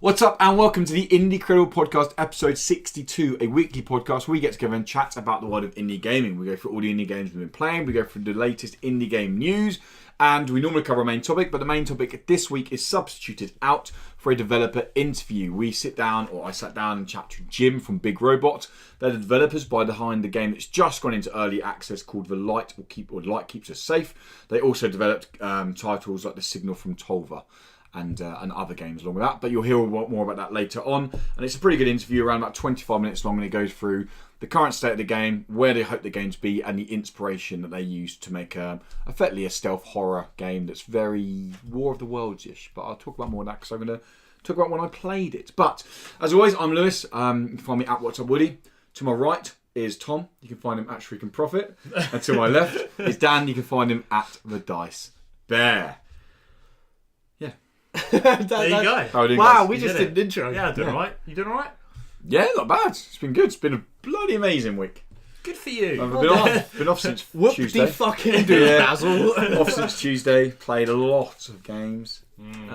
What's up and welcome to the Indie Credible Podcast episode 62, a weekly podcast where we get together and chat about the world of indie gaming. We go through all the indie games we've been playing, we go through the latest indie game news, and we normally cover a main topic, but the main topic this week is substituted out for a developer interview. I sat down and chatted to Jim from Big Robot. They're the developers behind the game that's just gone into early access called The Light Keeps Us Safe. They also developed titles like The Signal from Tolva. And other games along with that. But you'll hear more about that later on. And it's a pretty good interview, around about 25 minutes long, and it goes through the current state of the game, where they hope the game to be, and the inspiration that they used to make effectively a stealth horror game that's very War of the Worlds-ish. But I'll talk about more of that because I'm going to talk about when I played it. But as always, I'm Lewis. You can find me at What's Up Woody. To my right is Tom. You can find him at Shriek Profit. And to my left is Dan. You can find him at The Dice Bear. There you go. Wow, we just did an intro. Yeah, doing alright. You doing alright? Yeah, not bad. It's been good. It's been a bloody amazing week. Good for you. I've been off since Tuesday. Fucking do it, Basil. Off since Tuesday. Played a lot of games. It's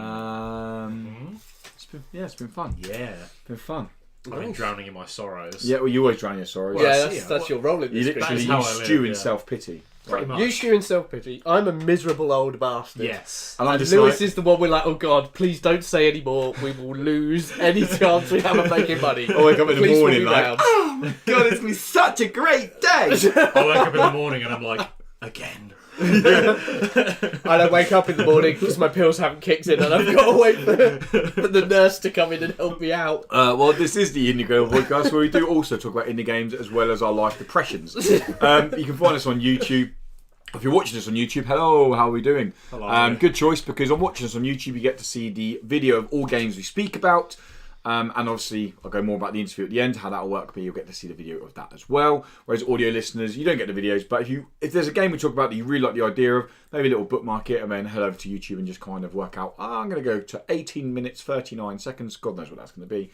been fun. Yeah, been fun. I've been drowning in my sorrows. Yeah, well, you always drown in your sorrows. Yeah, that's your role in this. You stew in self-pity. Pretty much. You stew in self-pity. I'm a miserable old bastard. Yes. And Lewis is the one we're like, oh God, please don't say any more. We will lose any chance we have of making money. I wake up in the morning like, oh my God, it's been such a great day. I wake up in the morning and I'm like, again. I don't wake up in the morning because my pills haven't kicked in and I've got to wait for the nurse to come in and help me out. Well, this is the Indie Credible Podcast where we do also talk about indie games as well as our life depressions. You can find us on YouTube. If you're watching us on YouTube, hello, how are we doing? Hello. Good choice, because on watching us on YouTube you get to see the video of all games we speak about. And obviously, I'll go more about the interview at the end, how that'll work, but you'll get to see the video of that as well. Whereas audio listeners, you don't get the videos, but if there's a game we talk about that you really like the idea of, maybe a little bookmark it and then head over to YouTube and just kind of work out, I'm going to go to 18 minutes, 39 seconds, God knows what that's going to be,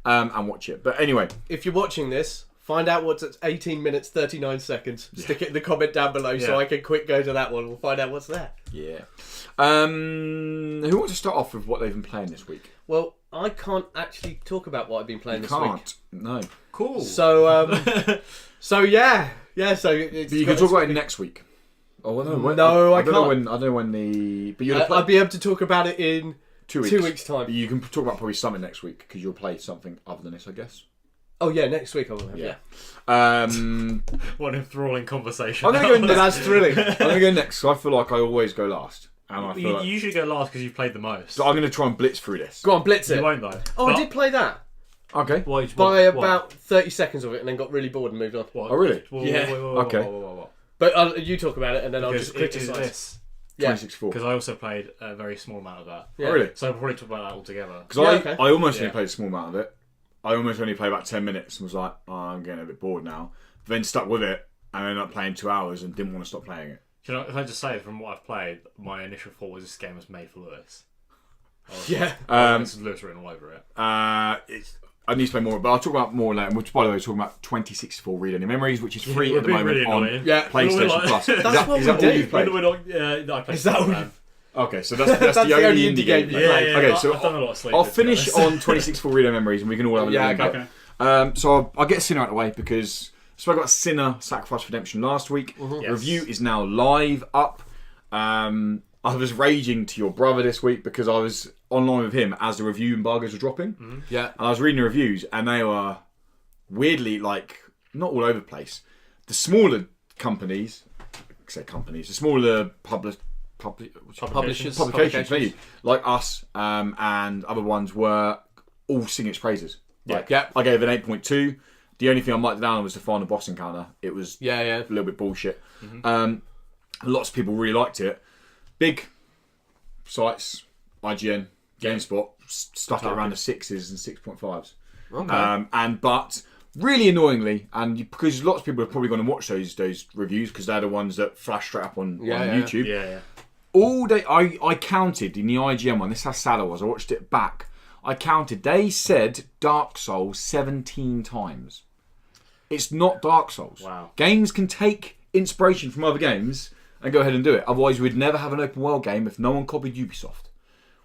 and watch it. But anyway. If you're watching this, find out what's at 18 minutes, 39 seconds. Yeah. Stick it in the comment down below so I can quick go to that one. We'll find out what's there. Yeah. Who wants to start off with what they've been playing this week? Well, I can't actually talk about what I've been playing this week. No. Cool. So, so yeah. So but you can talk about it next week. Oh no, I can't. I don't know when the. But I'll be able to talk about it in 2 weeks. 2 weeks' time. But you can talk about probably something next week because you'll play something other than this, I guess. Oh yeah, next week I will have. Yeah. What an enthralling conversation. I'm going to go. That's thrilling. I'm going to go next. So I feel like I always go last. And you usually go last because you've played the most. So I'm going to try and blitz through this. Go on, blitz it. You won't though. Oh, I did play that. Okay. By about 30 seconds of it and then got really bored and moved on. What? Oh, really? Yeah. Okay. But you talk about it and then I'll just criticise. Yeah. 2064. Because I also played a very small amount of that. Yeah. Oh, really? So I'll probably talk about that all together. Because I almost only played a small amount of it. I almost only played about 10 minutes and was like, I'm getting a bit bored now. Then stuck with it and ended up playing 2 hours and didn't want to stop playing it. If I just say, from what I've played, my initial thought was this game was made for Lewis. Yeah. This is Lewis written all over it. I need to play more, but I'll talk about more later. Which, by the way, we're talking about 2064 Read Only Memories, which is free at the moment really on PlayStation Plus. That's what we do. All you've played? I played Is that all Okay, so that's the only indie game. Yeah, okay, so I've done a lot of sleep. I'll finish on 2064 Read Only Memories, and we can all have a little okay. So I'll get Sinner out of the way because I spoke about Sinner Sacrifice Redemption last week. Mm-hmm. The review is now live up. I was raging to your brother this week because I was online with him as the review embargoes were dropping. Mm-hmm. Yeah. And I was reading the reviews and they were weirdly, like, not all over the place. The smaller companies, the smaller publications, maybe, like us and other ones were all singing its praises. Like, I gave it an 8.2. The only thing I marked down was the final boss encounter. It was a little bit bullshit. Mm-hmm. Lots of people really liked it. Big sites, IGN, GameSpot, stuck it around the 6s and 6.5s. Okay. But really annoyingly, and because lots of people are probably going to watch those reviews because they're the ones that flash straight up on YouTube. Yeah. All day, I counted in the IGN one. This is how sad I was. I watched it back. I counted. They said Dark Souls 17 times. It's not Dark Souls. Wow. Games can take inspiration from other games and go ahead and do it. Otherwise, we'd never have an open world game if no one copied Ubisoft.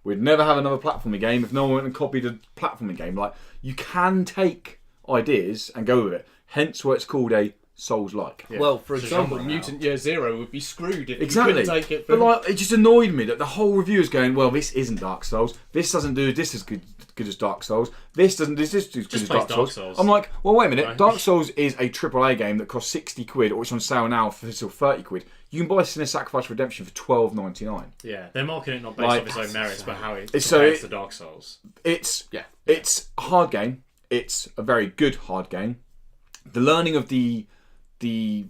We'd never have another platforming game if no one went and copied a platforming game. Like, you can take ideas and go with it. Hence why it's called a Souls-like. Yeah. Well, for It's a example, genre Mutant Year Zero would be screwed if Exactly. you couldn't take it But from... like, it just annoyed me that the whole review is going, well, this isn't Dark Souls. This doesn't do this as good as Dark Souls. This doesn't do this as good as play Dark Dark Souls. Souls. I'm like, well, wait a minute. Right. Dark Souls is a AAA game that costs 60 quid, or it's on sale now for still 30 quid. You can buy Sinner Sacrifice Redemption for $12.99. Yeah, they're marketing it not based Like, off its own merits, but how it It's- compares so to Dark Souls. It's a hard game. It's a very good hard game. The learning of the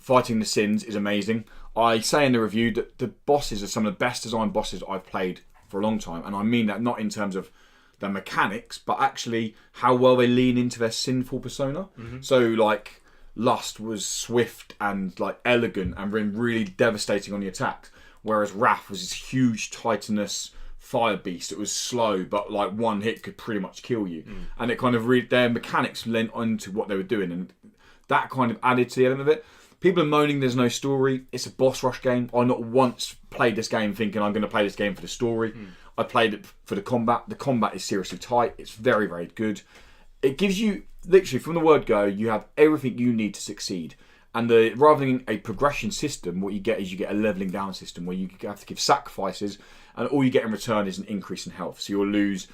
fighting the sins is amazing. I say in the review that the bosses are some of the best designed bosses I've played for a long time, and I mean that not in terms of their mechanics, but actually how well they lean into their sinful persona. So like Lust was swift and like elegant and really devastating on the attack, whereas Wrath was this huge titanous fire beast. It was slow, but like one hit could pretty much kill you, and it kind of their mechanics lent onto what they were doing, and that kind of added to the element of it. People are moaning there's no story. It's a boss rush game. I not once played this game thinking I'm going to play this game for the story. I played it for the combat. The combat is seriously tight. It's very, very good. It gives you, literally from the word go, you have everything you need to succeed. And rather than a progression system, what you get is you get a leveling down system where you have to give sacrifices, and all you get in return is an increase in health. So you'll lose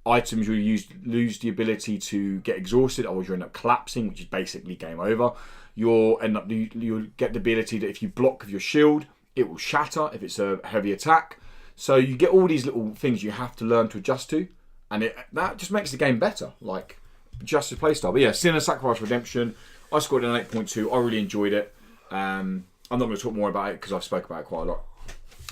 items, you'll lose the ability to get exhausted, or you'll end up collapsing, which is basically game over. You'll get the ability that if you block with your shield, it will shatter if it's a heavy attack. So you get all these little things you have to learn to adjust to, and that just makes the game better, like just the playstyle. But yeah, Sinner Sacrifice Redemption, I scored an 8.2. I really enjoyed it. I'm not going to talk more about it because I've spoke about it quite a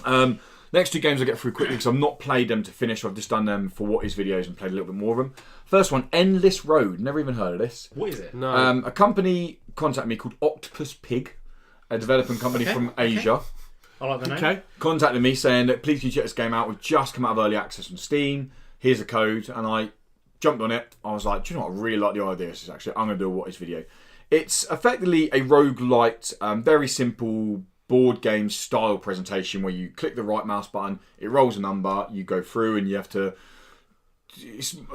lot. Next two games I'll get through quickly because I've not played them to finish. I've just done them for What Is videos and played a little bit more of them. First one, Endless Road. Never even heard of this. What is it? No. A company contacted me called Octopus Pig, a developing company from Asia. I like the name. Okay. Contacted me saying that please can you check this game out. We've just come out of early access on Steam. Here's a code. And I jumped on it. I was like, do you know what? I really like the idea. This is actually, I'm going to do a What Is video. It's effectively a roguelite, very simple board game style presentation where you click the right mouse button, it rolls a number, you go through and you have to,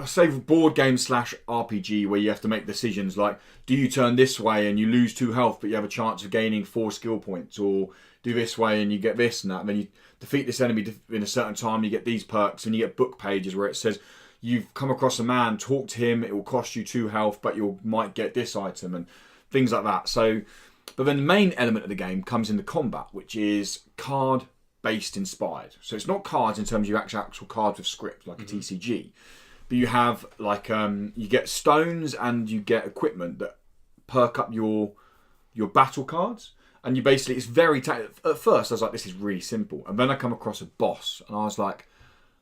say board game / RPG where you have to make decisions like, do you turn this way and you lose 2 health but you have a chance of gaining 4 skill points, or do this way and you get this and that, and then you defeat this enemy in a certain time, you get these perks, and you get book pages where it says you've come across a man, talk to him, it will cost you 2 health but you might get this item and things like that. So, but then the main element of the game comes in the combat, which is card based inspired. So it's not cards in terms of actual cards with script like a TCG, but you have like you get stones and you get equipment that perk up your battle cards, and you basically, it's very at first I was like, this is really simple, and then I come across a boss and I was like,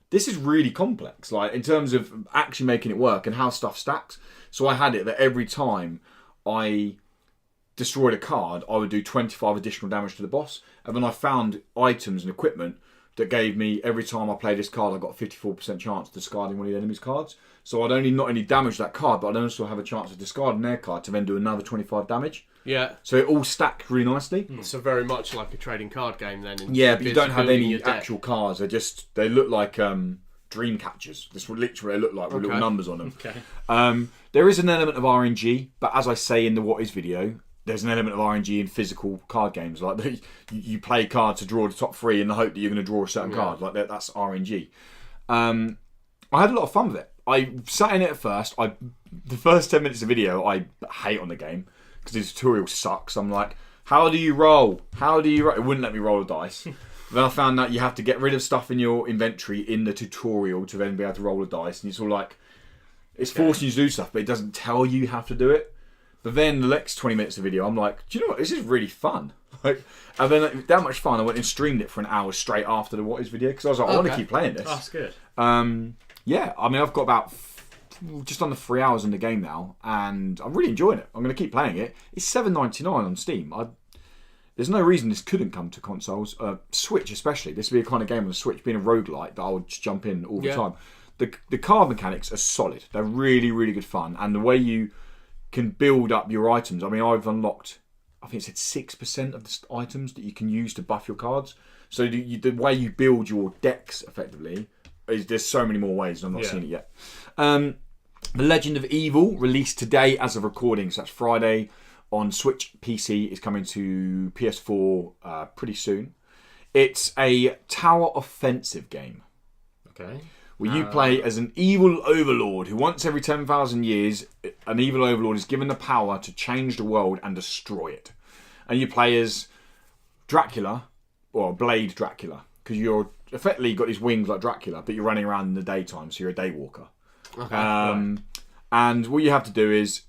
this is really complex, like in terms of actually making it work and how stuff stacks. So I had it that every time I destroyed a card, I would do 25 additional damage to the boss, and then I found items and equipment that gave me, every time I played this card, I got a 54% chance of discarding one of the enemy's cards. So I'd not only damage that card, but I'd also have a chance of discarding their card to then do another 25 damage. Yeah. So it all stacked really nicely. So very much like a trading card game then. Yeah, but you don't have building any your deck. actual cards. They look like dream catchers. This would literally look like with little numbers on them. Okay. There is an element of RNG, but as I say in the What Is video, there's an element of RNG in physical card games. Like you play cards to draw the top 3 in the hope that you're going to draw a certain card. Like that's RNG. I had a lot of fun with it. I sat in it at first. The first 10 minutes of video, I hate on the game because the tutorial sucks. I'm like, how do you roll? How do you roll? It wouldn't let me roll a dice. Then I found that you have to get rid of stuff in your inventory in the tutorial to then be able to roll a dice. And it's all like, it's forcing you to do stuff, but it doesn't tell you how to do it. But then the next 20 minutes of video, I'm like, do you know what? This is really fun. Like, and then that much fun, I went and streamed it for an hour straight after the What Is video because I was like, I want to keep playing this. Oh, that's good. Yeah, I mean, I've got about just under 3 hours in the game now, and I'm really enjoying it. I'm going to keep playing it. It's $7.99 on Steam. There's no reason this couldn't come to consoles, Switch especially. This would be a kind of game on the Switch, being a roguelite, that I would just jump in all the time. The card mechanics are solid. They're really, really good fun, and the way you can build up your items. I mean, I've unlocked, I think it said 6% of the items that you can use to buff your cards. So the way you build your decks effectively there's so many more ways, and I've not seen it yet. The Legend of Evil released today as of recording, so that's Friday on Switch. PC is coming to PS4 pretty soon. It's a tower offensive game. Okay. Where you play as an evil overlord who once every 10,000 years, an evil overlord is given the power to change the world and destroy it. And you play as Dracula, or Blade Dracula, because you're effectively got these wings like Dracula, but you're running around in the daytime, so you're a daywalker. Okay. And what you have to do is,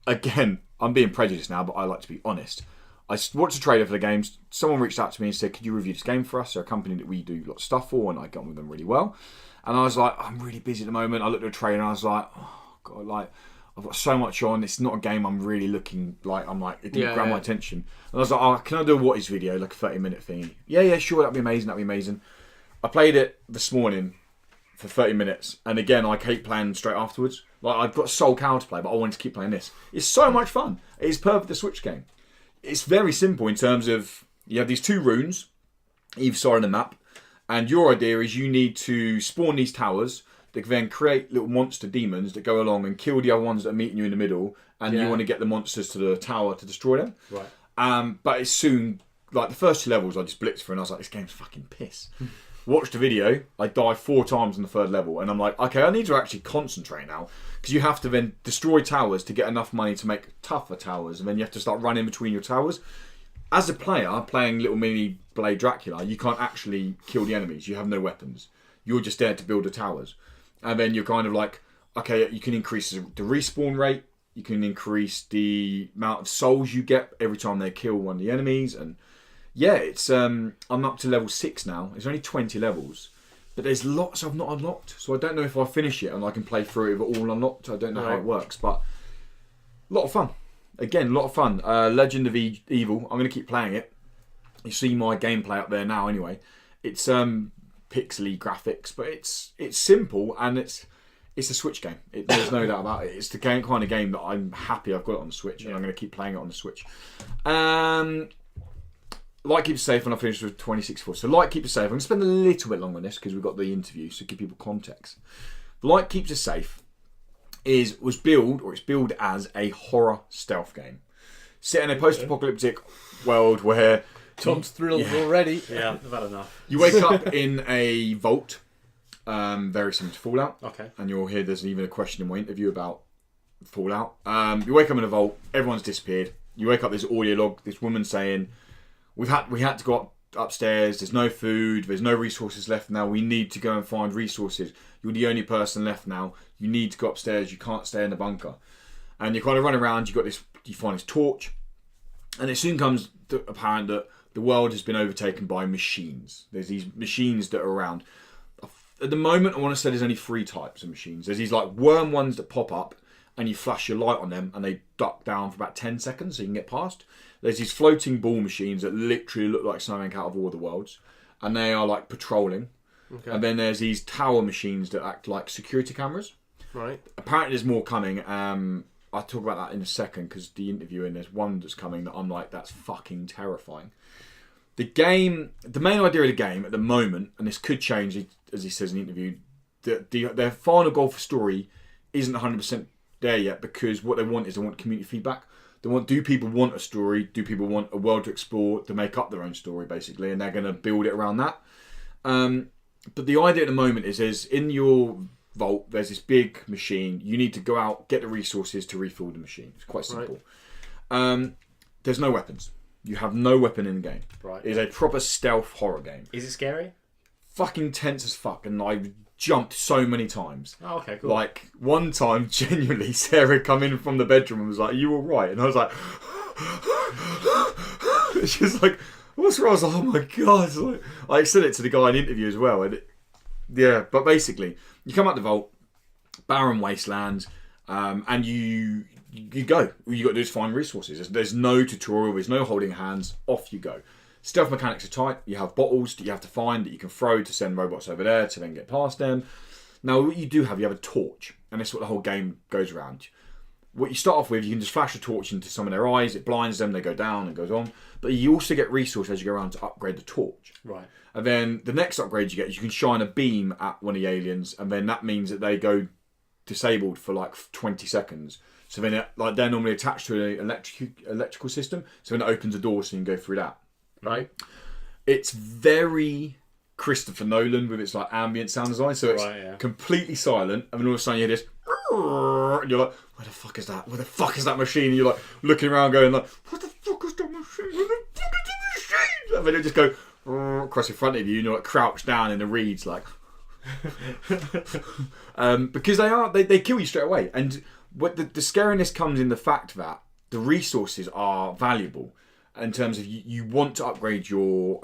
again, I'm being prejudiced now, but I like to be honest. I watched the trailer for the games. Someone reached out to me and said, could you review this game for us? They're a company that we do lots of stuff for, and I got on with them really well. And I was like, I'm really busy at the moment. I looked at the trailer and I was like, oh God, like, I've got so much on. It's not a game I'm really looking like. It didn't grab my attention. And I was like, oh, can I do a what is video, like a 30-minute thing? Yeah, sure, that'd be amazing. I played it this morning for 30 minutes, and again, I keep playing straight afterwards. Like, I've got Soul Calibur to play, but I wanted to keep playing this. It's so much fun. It's perfect for the Switch game. It's very simple in terms of, you have these 2 runes, either side of the map, and your idea is you need to spawn these towers that can then create little monster demons that go along and kill the other ones that are meeting you in the middle, and you want to get the monsters to the tower to destroy them. Right. But it's soon, like the first 2 levels I just blitzed through and I was like, this game's fucking piss. Watched the video, I died 4 times on the 3rd level, and I'm like, okay, I need to actually concentrate now, because you have to then destroy towers to get enough money to make tougher towers, and then you have to start running between your towers. As a player, playing little mini Blade Dracula, you can't actually kill the enemies. You have no weapons. You're just there to build the towers. And then you're kind of like, okay, you can increase the respawn rate. You can increase the amount of souls you get every time they kill one of the enemies. And yeah, it's I'm up to level 6 now. There's only 20 levels. But there's lots I've not unlocked. So I don't know if I finish it and I can play through it with all unlocked. I don't know how it works. But a lot of fun. Again, a lot of fun. Legend of Evil. I'm going to keep playing it. You see my gameplay up there now anyway. It's pixely graphics, but it's simple, and it's a Switch game. There's no doubt about it. It's the kind of game that I'm happy I've got it on the Switch, and I'm going to keep playing it on the Switch. Like Keep It Safe, and I finished with 2064. So Like Keep It Safe, I'm going to spend a little bit longer on this because we've got the interview, so give people context. Like Keeps It Safe was billed as a horror stealth game. Set in a post-apocalyptic world where Tom's thrilled already. Yeah, I've had enough. you wake up in a vault, very similar to Fallout. Okay. And you'll hear there's even a question in my interview about Fallout. You wake up in a vault, everyone's disappeared. You wake up, there's audio log, this woman saying, we had to go upstairs, there's no food, there's no resources left now, we need to go and find resources. You're the only person left now, you need to go upstairs, you can't stay in the bunker. And you kind of run around, you find this torch, and it soon comes apparent that the world has been overtaken by machines. There's these machines that are around. At the moment, I want to say there's only 3 types of machines. There's these like worm ones that pop up and you flash your light on them and they duck down for about 10 seconds so you can get past. There's these floating ball machines that literally look like something out of War of the Worlds, and they are like patrolling. Okay. And then there's these tower machines that act like security cameras. Right. Apparently there's more coming. I'll talk about that in a second because the interview, and there's one that's coming that I'm like, that's fucking terrifying. The main idea of the game at the moment, and this could change as he says in the interview, their final goal for story isn't 100% there yet, because what they want community feedback. Do people want a story? Do people want a world to explore to make up their own story, basically? And they're going to build it around that. But the idea at the moment is in your vault, there's this big machine. You need to go out, get the resources to refill the machine. It's quite simple. Right. There's no weapons. You have no weapon in the game. Right. It is a proper stealth horror game. Is it scary? Fucking tense as fuck, and I've jumped so many times. Oh, okay, cool. Like, one time, genuinely, Sarah come in from the bedroom and was like, are you alright? And I was like, she was like, what's wrong? I was like, oh my god. Like, I said it to the guy in the interview as well. And but basically, you come out the vault, barren wasteland, and you go. All you got to do is find resources. There's no tutorial, there's no holding hands, off you go. Stealth mechanics are tight. You have bottles that you have to find that you can throw to send robots over there to then get past them. Now, what you have a torch, and that's what the whole game goes around. what you start off with, you can just flash a torch into some of their eyes, it blinds them, they go down and goes on. But you also get resource as you go around to upgrade the torch. Right. And then the next upgrade you get is you can shine a beam at one of the aliens, and then that means that they go disabled for like 20 seconds. So then they're normally attached to an electrical system, so then it opens a door so you can go through that. Right? It's very Christopher Nolan with its like ambient sound design, so it's completely silent, and then all of a sudden you hear this, and you're like, where the fuck is that? Where the fuck is that machine? And you're like looking around going like, what the fuck is that machine? Where the fuck is that machine? And then it just go across in front of you, and you're like crouched down in the reeds like because they kill you straight away. And what the scariness comes in the fact that the resources are valuable in terms of you want to upgrade your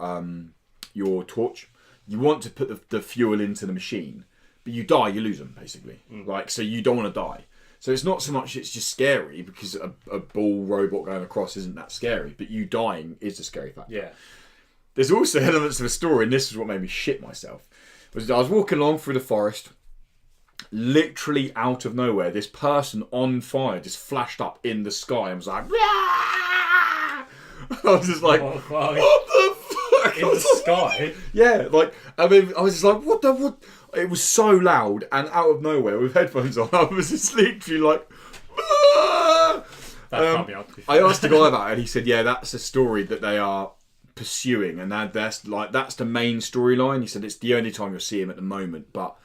torch, you want to put the fuel into the machine, but you die, you lose them basically. Like, so you don't want to die. So it's not so much it's just scary because a ball robot going across isn't that scary, but you dying is the scary factor. Yeah. There's also elements of a story, and this is what made me shit myself. I was walking along through the forest, literally out of nowhere, this person on fire just flashed up in the sky and was like, Rah! I was just like, what the fuck? In the sky? Yeah, like, I mean, I was just like, what? It was so loud, and out of nowhere with headphones on, I was just literally like, ah! I asked the guy about it, and he said, yeah, that's a story that they are pursuing, and that's the main storyline. He said it's the only time you'll see him at the moment, but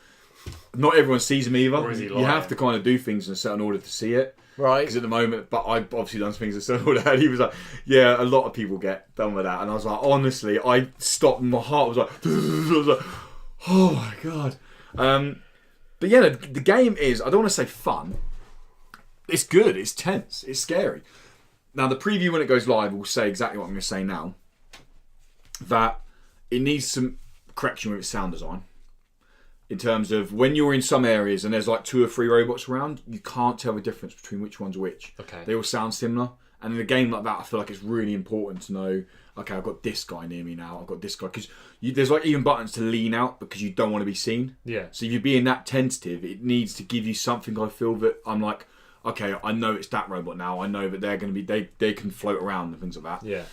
not everyone sees him either. Or is he lying? You have to kind of do things in a certain order to see it. Right. Because at the moment, but I've obviously done things in a certain order, and he was like, yeah, a lot of people get done with that. And I was like, honestly, I stopped, and my heart was like, I was like, oh my God. But yeah, the game is, I don't want to say fun. It's good, it's tense, it's scary. Now, the preview when it goes live will say exactly what I'm going to say now. That it needs some correction with its sound design. In terms of when you're in some areas and there's like 2 or 3 robots around, you can't tell the difference between which one's which. Okay. They all sound similar. And in a game like that, I feel like it's really important to know, okay, I've got this guy near me now, I've got this guy. Because there's like even buttons to lean out because you don't want to be seen. Yeah. So if you're being that tentative, it needs to give you something, I feel, that I'm like, okay, I know it's that robot now. I know that they're going to be, they can float around and things like that. Yeah.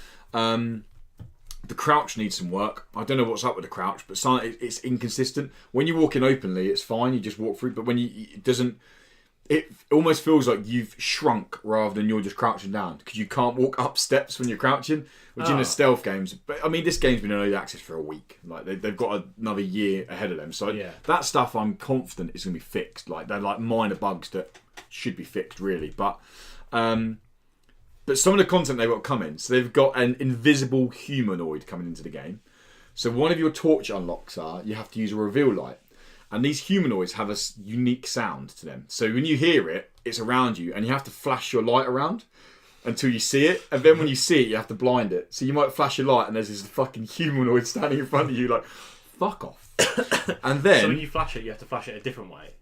The crouch needs some work. I don't know what's up with the crouch, but it's inconsistent. When you walk in openly, it's fine. You just walk through. But when it doesn't, it almost feels like you've shrunk rather than you're just crouching down because you can't walk up steps when you're crouching, which in the stealth games. But I mean, this game's been in early access for a week. Like they've got another year ahead of them. So that stuff, I'm confident is going to be fixed. Like they're like minor bugs that should be fixed, really. But some of the content they've got coming, so they've got an invisible humanoid coming into the game. So one of your torch unlocks you have to use a reveal light. And these humanoids have a unique sound to them. So when you hear it, it's around you, and you have to flash your light around until you see it. And then when you see it, you have to blind it. So you might flash your light, and there's this fucking humanoid standing in front of you like, fuck off. And then... So when you flash it, you have to flash it a different way.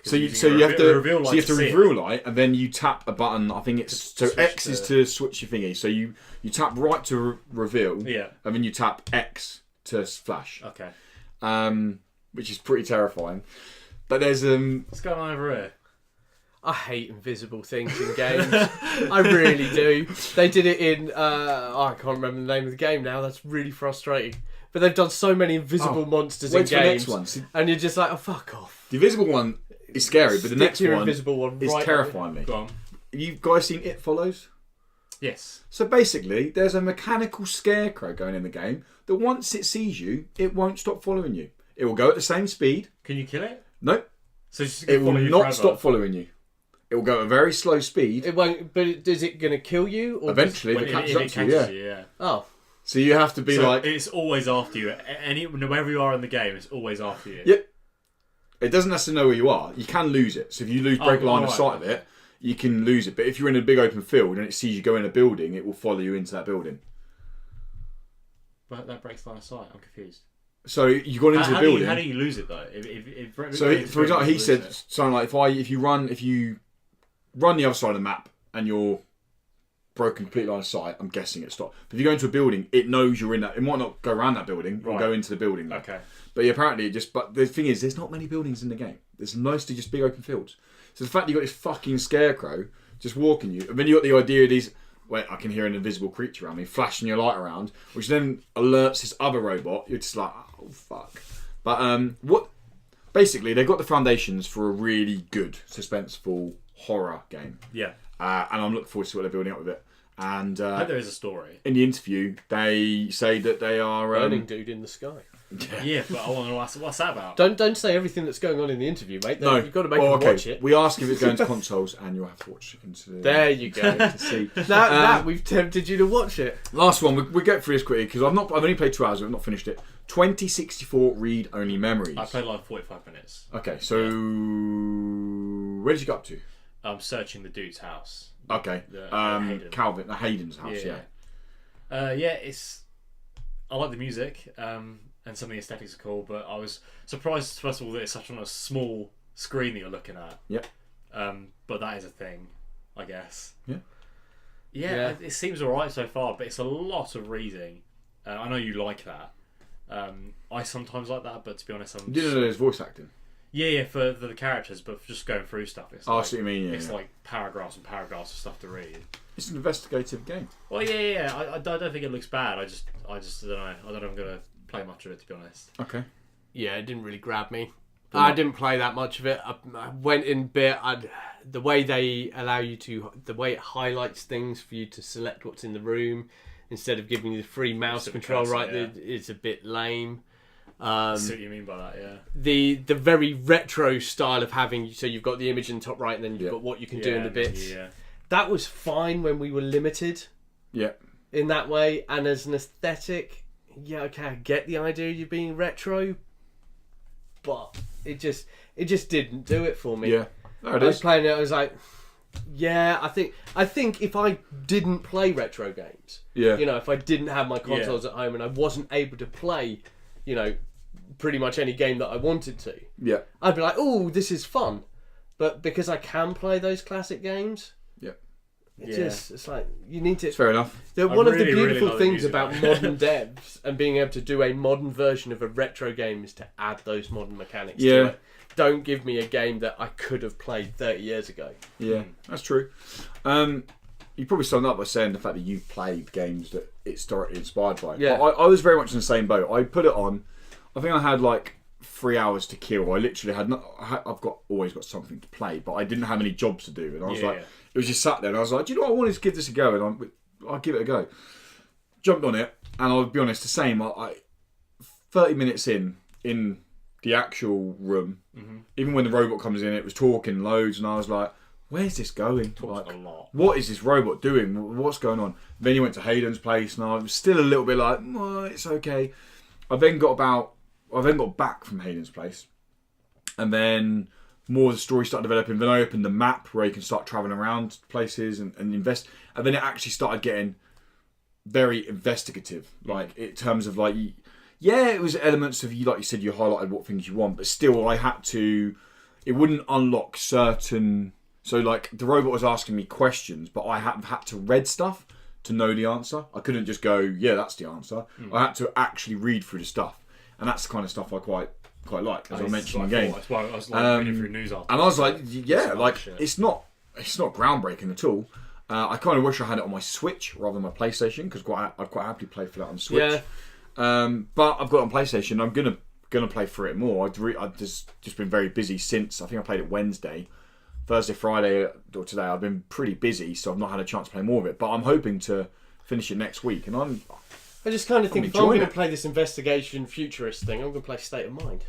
So you have to reveal light, and then you tap a button. I think it's X is to switch your thingy. So you tap right to reveal, and then you tap X to flash. Okay. Which is pretty terrifying. But there's what's going on over here? I hate invisible things in games. I really do. They did it in I can't remember the name of the game now. That's really frustrating. But they've done so many invisible monsters in games, the next one. And you're just like, oh, fuck off. The invisible one is scary, but the next one is right terrifying me. Go on. You guys seen It Follows? Yes. So basically, there's a mechanical scarecrow going in the game that once it sees you, it won't stop following you. It will go at the same speed. Can you kill it? No. So it's just it will not stop following you. It will go at a very slow speed. It won't. But is it going to kill you? Or eventually, if it catches up to you, yeah. Oh. So you have to be like... It's always after you. Wherever you are in the game, it's always after you. Yep. It doesn't necessarily know where you are. You can lose it. So if you break line of sight of it, you can lose it. But if you're in a big open field and it sees you go in a building, it will follow you into that building. But that breaks line of sight. I'm confused. So you got into the building. How do you lose it though? For example, he said something like if you run the other side of the map and you're broken complete line of sight, I'm guessing it stopped. But if you go into a building, it knows you're in that. It might not go around that building. It will go into the building. Okay. But apparently it just. But the thing is, there's not many buildings in the game. There's mostly just big open fields. So the fact that you got this fucking scarecrow just walking you. And then you got the idea of these. Wait, I can hear an invisible creature around me, flashing your light around, which then alerts this other robot. You're just like, oh fuck. But what? Basically, they've got the foundations for a really good suspenseful horror game. Yeah. And I'm looking forward to what they're building up with it. And I hope there is a story. In the interview, they say that they are burning dude in the sky. Yeah, but I want to ask, what's that about? Don't say everything that's going on in the interview, mate. No, you've got to make them watch it. We ask if it's going to consoles, and you'll have to watch it into. There you go. To see. Now we've tempted you to watch it. Last one, we get through this quickly because I've only played 2 hours. I've not finished it. 2064 read-only memories. I played like 45 minutes. Okay, so where did you get up to? I'm searching the dude's house. Okay, Hayden's house. Yeah. It's. I like the music. And some of the aesthetics are cool, but I was surprised, first of all, that it's such on a small screen that you're looking at. Yep. But that is a thing, I guess. Yeah. Yeah, it seems alright so far, but it's a lot of reading. I know you like that. I sometimes like that, but to be honest, You didn't know there's voice acting? Yeah, for the characters, but for just going through stuff. It's I see what you mean, yeah. It's like paragraphs and paragraphs of stuff to read. It's an investigative game. Well, yeah. I don't think it looks bad. I just don't know. I don't know if I'm going to play much of it, to be honest. Okay. Yeah, it didn't really grab me. I didn't play that much of it. I went in bit. The way they allow you to, the way it highlights things for you to select what's in the room instead of giving you the free mouse control, it's a bit lame. I see what you mean by that, yeah. The very retro style of having, so you've got the image in the top right and then you've got what you can do in the bits. Yeah. That was fine when we were limited. Yeah. In that way, and as an aesthetic, yeah, okay, I get the idea of you being retro, but it just didn't do it for me. Yeah, no, it I was is. playing it. I was like, yeah, I think if I didn't play retro games, if I didn't have my consoles at home and I wasn't able to play, pretty much any game that I wanted to, I'd be like, oh, this is fun. But because I can play those classic games, it's like you need to. It's fair enough. One of the beautiful things about modern devs and being able to do a modern version of a retro game is to add those modern mechanics to it. Don't give me a game that I could have played 30 years ago. Yeah, that's true. You probably summed up by saying the fact that you've played games that it's directly inspired by. Yeah. I was very much in the same boat. I put it on. I think I had like 3 hours to kill. I literally had I've always got something to play, but I didn't have any jobs to do, and I was it was just sat there, and I was like, do you know what? I wanted to give this a go, and I'll give it a go. Jumped on it, and I'll be honest, the same. I 30 minutes in the actual room, even when the robot comes in, it was talking loads, and I was like, where's this going? Talks a lot. What is this robot doing? What's going on? Then you went to Hayden's place, and I was still a little bit like, well, it's okay. I then got back from Hayden's place, and then more of the story started developing. Then I opened the map where you can start traveling around places and invest. And then it actually started getting very investigative, like in terms of like, it was elements of like you said, you highlighted what things you want, but still it wouldn't unlock certain. So like the robot was asking me questions, but I had to read stuff to know the answer. I couldn't just go, yeah, that's the answer. I had to actually read through the stuff. And that's the kind of stuff I quite like, as I mentioned in the game. That's why I was like reading through news articles. And I was like, it's not groundbreaking at all. I kind of wish I had it on my Switch rather than my PlayStation, because I'd quite happily play for that on the Switch. Yeah. But I've got it on PlayStation. I'm gonna play for it more. I've just been very busy since I think I played it Wednesday. Thursday, Friday, or today, I've been pretty busy, so I've not had a chance to play more of it. But I'm hoping to finish it next week, and I just kind of think if I'm going to play this investigation futurist thing, I'm going to play State of Mind.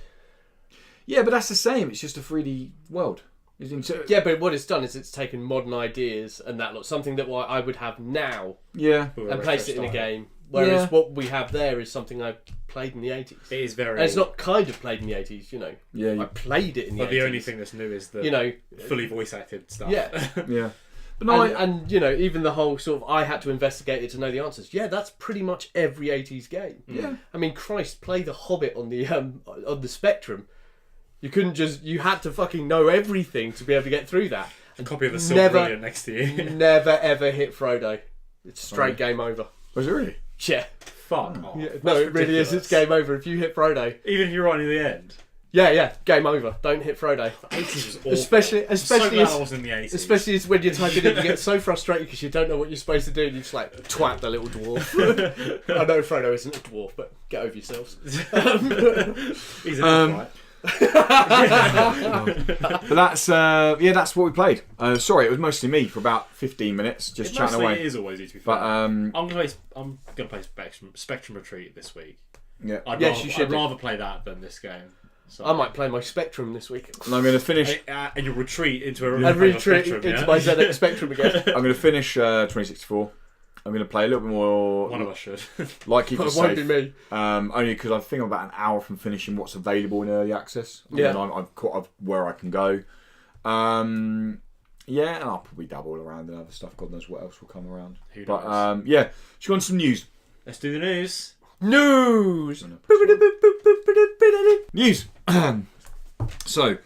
Yeah, but that's the same. It's just a 3D world. Yeah, but what it's done is it's taken modern ideas and that something that I would have now, and placed it in a game. Whereas what we have there is something I played in the 80s. It is very. And it's not kind of played in the 80s, I played it in the 80s. But the only thing that's new is the fully voice acted stuff. Yeah. Yeah. But no, even the whole sort of I had to investigate it to know the answers. Yeah, that's pretty much every 80s game. Yeah. I mean, Christ, play The Hobbit on the Spectrum. You had to fucking know everything to be able to get through that. A copy of the Silmarillion next to you. Never ever hit Frodo. It's straight game over. Was it really? Yeah. Fuck off. Yeah. No, it really is. It's game over if you hit Frodo. Even if you're right near the end. Yeah, game over. Don't hit Frodo. The 80s was awful. Especially I'm so glad as- I wasn't in the 80s. Especially when you're typing in, you get so frustrated because you don't know what you're supposed to do, and you just like twat the little dwarf. I know Frodo isn't a dwarf, but get over yourselves. He's in right. But that's what we played. Sorry, it was mostly me for about 15 minutes, just chatting Mostly away. It is always you to be fair. But I'm gonna play Spectrum Retreat this week. yeah, I'd rather play that than this game. So. I might play my Spectrum this week. and I'm going to finish. And you retreat into a And retreat Spectrum, into yeah? my ZX Spectrum again. I'm going to finish 2064. I'm going to play a little bit more. One of us should. Like you But just it won't said, be me. only because I think I'm about an hour from finishing what's available in early access. Yeah. And I've caught up where I can go. Yeah, and I'll probably dabble around in other stuff. God knows what else will come around. Who But knows? yeah, let's go on to some news. Let's do the news. News! News. So,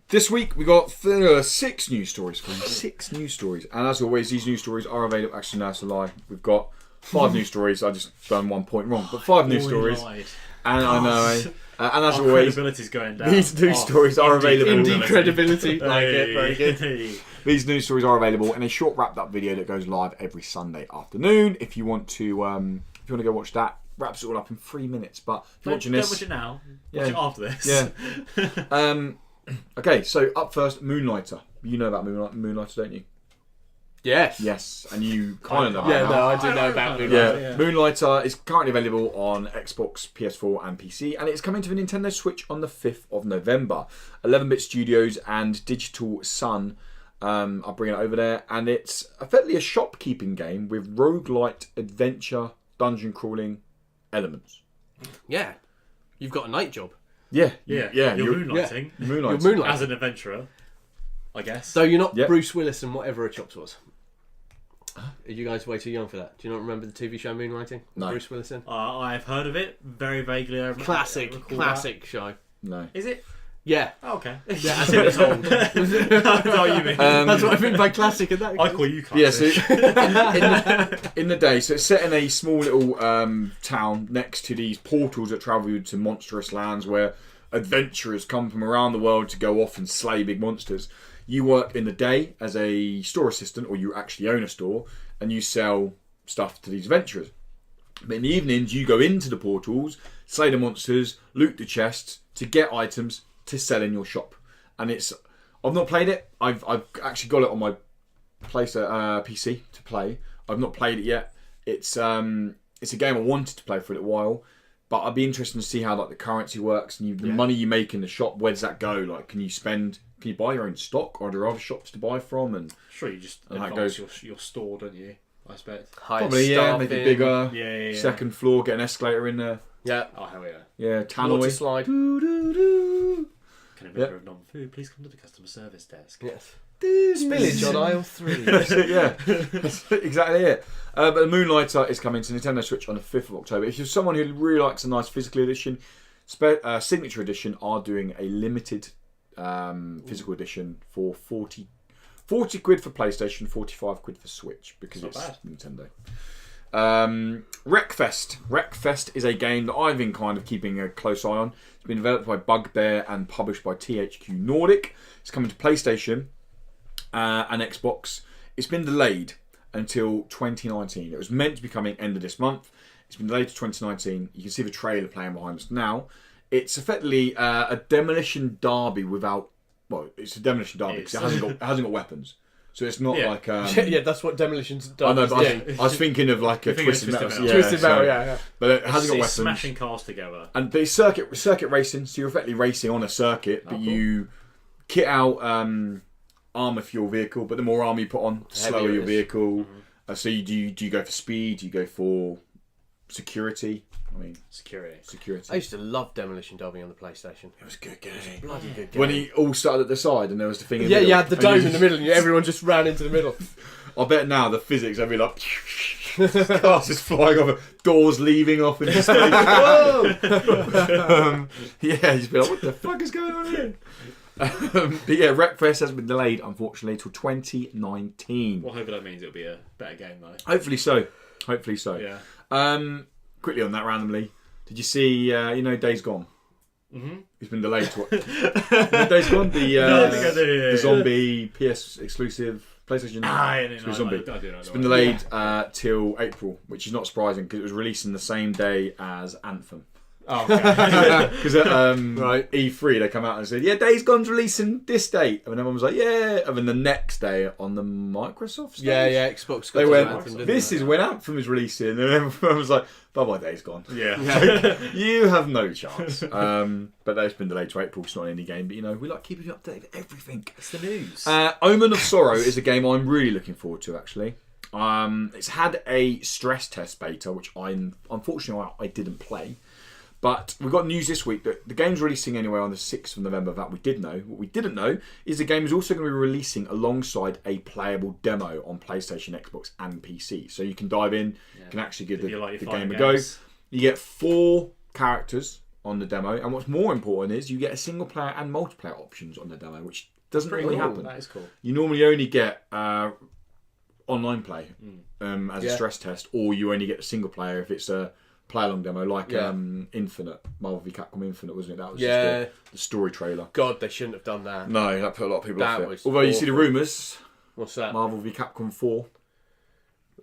this week we got 6 news stories for you. 6 news stories. And as always, these news stories are available. Actually, no, that's a lie. We've got 5 news stories. I just done 1 point wrong. But 5 news stories. Lied. And I know. And as Our always, credibility's going down. these news stories are available. Indie credibility. Like it, very good. Hey. These news stories are available in a short wrapped-up video that goes live every Sunday afternoon. If you want to go watch that, wraps it all up in 3 minutes. But if you're watching Don't this, watch it now. Yeah. Watch it after this. Yeah. Okay, so up first, Moonlighter. You know about Moonlighter, don't you? Yes. Yes, and you kind of know. Yeah, about no, I do know about Moonlighter. Moonlighter. Yeah, Moonlighter is currently available on Xbox, PS4 and PC, and it's coming to the Nintendo Switch on the 5th of November. 11-Bit Studios and Digital Sun are bringing it over there, and it's effectively a shopkeeping game with roguelite adventure, dungeon crawling elements. Yeah. You've got a night job. Yeah, Yeah. yeah. You're moonlighting Moonlighter. You're moonlighting. as an adventurer, I guess. So you're not Yep. Bruce Willis and whatever a Chops was. Are you guys way too young for that? Do you not remember the TV show Moonlighting? No. Bruce Willis in? I've heard of it very vaguely. I Classic recall show. No. that. Is it? Yeah. Oh, okay. Yeah, as in it's old. That's what you mean. That's what I mean by classic in that. I call you Yeah, so classic. in the day, so it's set in a small little town next to these portals that travel you to monstrous lands where adventurers come from around the world to go off and slay big monsters. You work in the day as a store assistant, or you actually own a store, and you sell stuff to these adventurers. But in the evenings, you go into the portals, slay the monsters, loot the chests to get items to sell in your shop. And I've not played it. I've actually got it on my PC to play. I've not played it yet. It's a game I wanted to play for a little while, but I'd be interested to see how like the currency works and the money you make in the shop. Where does that go? Like, can you buy your own stock, or are there other shops to buy from? And Sure, you just And that advance your store, don't you? I expect. probably make it bigger. Yeah. Second floor, get an escalator in there. Yeah. Oh, hell yeah. Yeah, Water tannoy. slide. Can a member of non-food please come to the customer service desk? Yes. Spillage on aisle 3. That's it, yeah. That's exactly it. But the Moonlighter is coming to Nintendo Switch on the 5th of October. If you're someone who really likes a nice physical edition, Signature Edition are doing a limited physical edition for 40 quid for PlayStation, 45 quid for Switch, because That's it's not Nintendo. Wreckfest is a game that I've been kind of keeping a close eye on. It's been developed by Bugbear and published by THQ Nordic. It's coming to PlayStation and Xbox. It's been delayed until 2019. It was meant to be coming end of this month. It's been delayed to 2019. You can see the trailer playing behind us now. It's effectively a demolition derby without... Well, it's a demolition derby because it hasn't got weapons. So it's not like... yeah, that's what Demolition's done. I know, but I was thinking of like a Twisted Metal. Twisted Metal, yeah. But it hasn't got It's weapons. smashing cars together. And but it's circuit racing, so you're effectively racing on a circuit, but you kit out armour for your vehicle, but the more armour you put on, the slower your vehicle. So do you go for speed? Do you go for security? I mean, Security. I used to love Demolition Derby on the PlayStation. It was a good game. Bloody good game. When he all started at the side and there was the thing in the Yeah, middle. you had the and dome in the middle and everyone just ran into the middle. I bet now the physics would be like cars just flying off, doors leaving off into space. Whoa! Yeah, you'd be like, what the fuck is going on here? But yeah, Wreckfest has been delayed, unfortunately, till 2019. Well, hopefully that means it'll be a better game, though. Hopefully so. Yeah. Quickly on that, randomly, did you see, Days Gone? It's been delayed to Days Gone, I think I do, the zombie PS exclusive PlayStation. Zombie. It's been delayed till April, which is not surprising because it was released in the same day as Anthem. Oh, okay. Because at E3 they come out and said, yeah, Days Gone's releasing this date, and everyone was like, yeah. And then the next day on the Microsoft stage, Xbox. They went, this is when Anthem is releasing, and everyone was like, bye Days Gone. Yeah. You have no chance. But that's been delayed to April. It's not an indie game, but we like keeping you updated with everything. It's the news. Omen of Sorrow is a game I'm really looking forward to, actually. It's had a stress test beta, which unfortunately I didn't play. But we got news this week that the game's releasing anyway on the 6th of November. That we did know. What we didn't know is the game is also going to be releasing alongside a playable demo on PlayStation, Xbox, and PC. So you can dive in, you can actually give the game a go. You get 4 characters on the demo, and what's more important is you get a single player and multiplayer options on the demo, which doesn't really happen. That is cool. You normally only get online play as a stress test, or you only get a single player if it's a play-along demo, like Infinite, Marvel v Capcom Infinite, wasn't it? That was just the story trailer. God, they shouldn't have done that. No, that put a lot of people off it. Although awful. You see the rumours. What's that? Marvel v Capcom 4.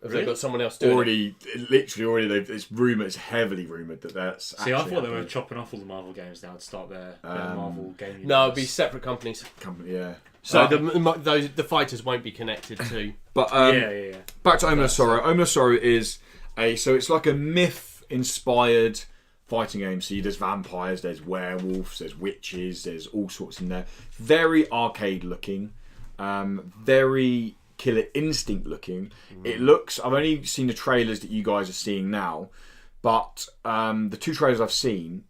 Have they got someone else doing it? Literally, it's heavily rumoured that that's. See, I thought they were chopping off all the Marvel games now to start their Marvel game universe. No, it'd be separate companies. Yeah. So the fighters won't be connected to. But back to Omen of Sorrow. Omen of Sorrow is it's like a myth-inspired fighting game. So there's vampires, there's werewolves, there's witches, there's all sorts in there. Very arcade looking, very Killer Instinct looking. It looks. I've only seen the trailers that you guys are seeing now, but the 2 trailers I've seen,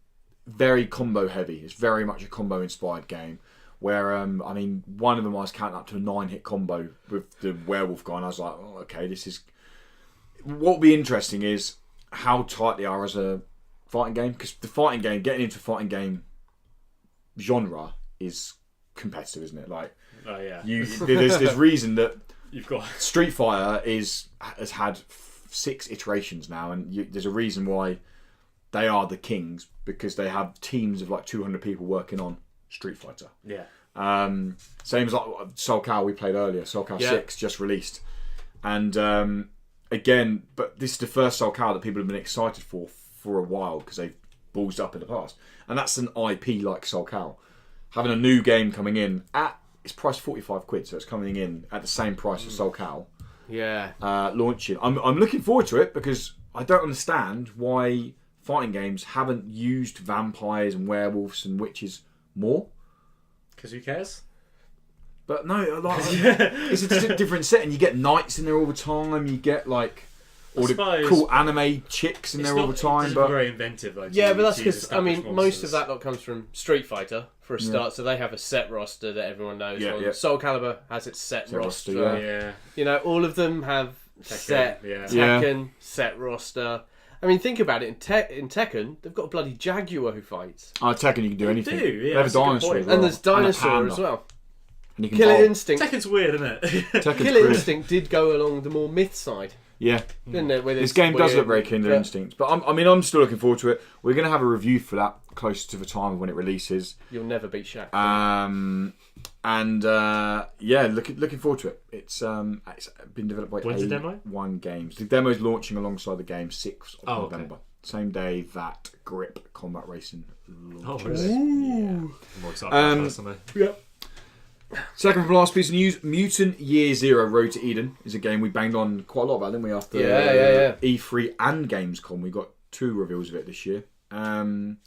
very combo heavy. It's very much a combo inspired game. Where one of them I was counting up to a 9-hit combo with the werewolf guy, and I was like, oh, okay, this is. What will be interesting is how tight they are as a fighting game, because the fighting game, getting into a fighting game genre is competitive, isn't it? Like, there's reason that you've got Street Fighter has had 6 iterations now, and there's a reason why they are the kings, because they have teams of like 200 people working on Street Fighter. Yeah. Same as like Soul Cal we played earlier. Soul Cal 6 just released, and again, but this is the first Soul Cal that people have been excited for a while, because they've ballsed up in the past, and that's an IP like Soul Cal having a new game coming in at it's priced £45, so it's coming in at the same price as Soul Cal. Yeah. Launching. I'm looking forward to it, because I don't understand why fighting games haven't used vampires and werewolves and witches more. Because who cares? But no, like, it's just a different setting. You get knights in there all the time. You get like all the cool anime chicks in there all the time. But very inventive, though. Yeah, but that's because most of that lot comes from Street Fighter for a start. So they have a set roster that everyone knows. Soul Calibur has its set roster. Yeah. All of them have Tekken set roster. I mean, think about it. In Tekken, they've got a bloody jaguar who fights. Tekken, you can do anything. They have a dinosaur as well. And there's dinosaur as well. And Killer Instinct. Tekken's weird, isn't it? Killer Instinct did go along the more myth side. Yeah. Didn't it? This game does look very Killer Instinct. But I'm still looking forward to it. We're going to have a review for that closer to the time of when it releases. You'll never beat Shaq. Looking forward to it. It's been developed by When's the demo? A1 Games. The demo is launching alongside the game 6th of November. Same day that Grip Combat Racing launches. Oh, really? Yeah. I'm more excited about personally. Yeah. Second from last piece of news, Mutant Year Zero Road to Eden is a game we banged on quite a lot about, didn't we? After E3 and Gamescom, we got 2 reveals of it this year. And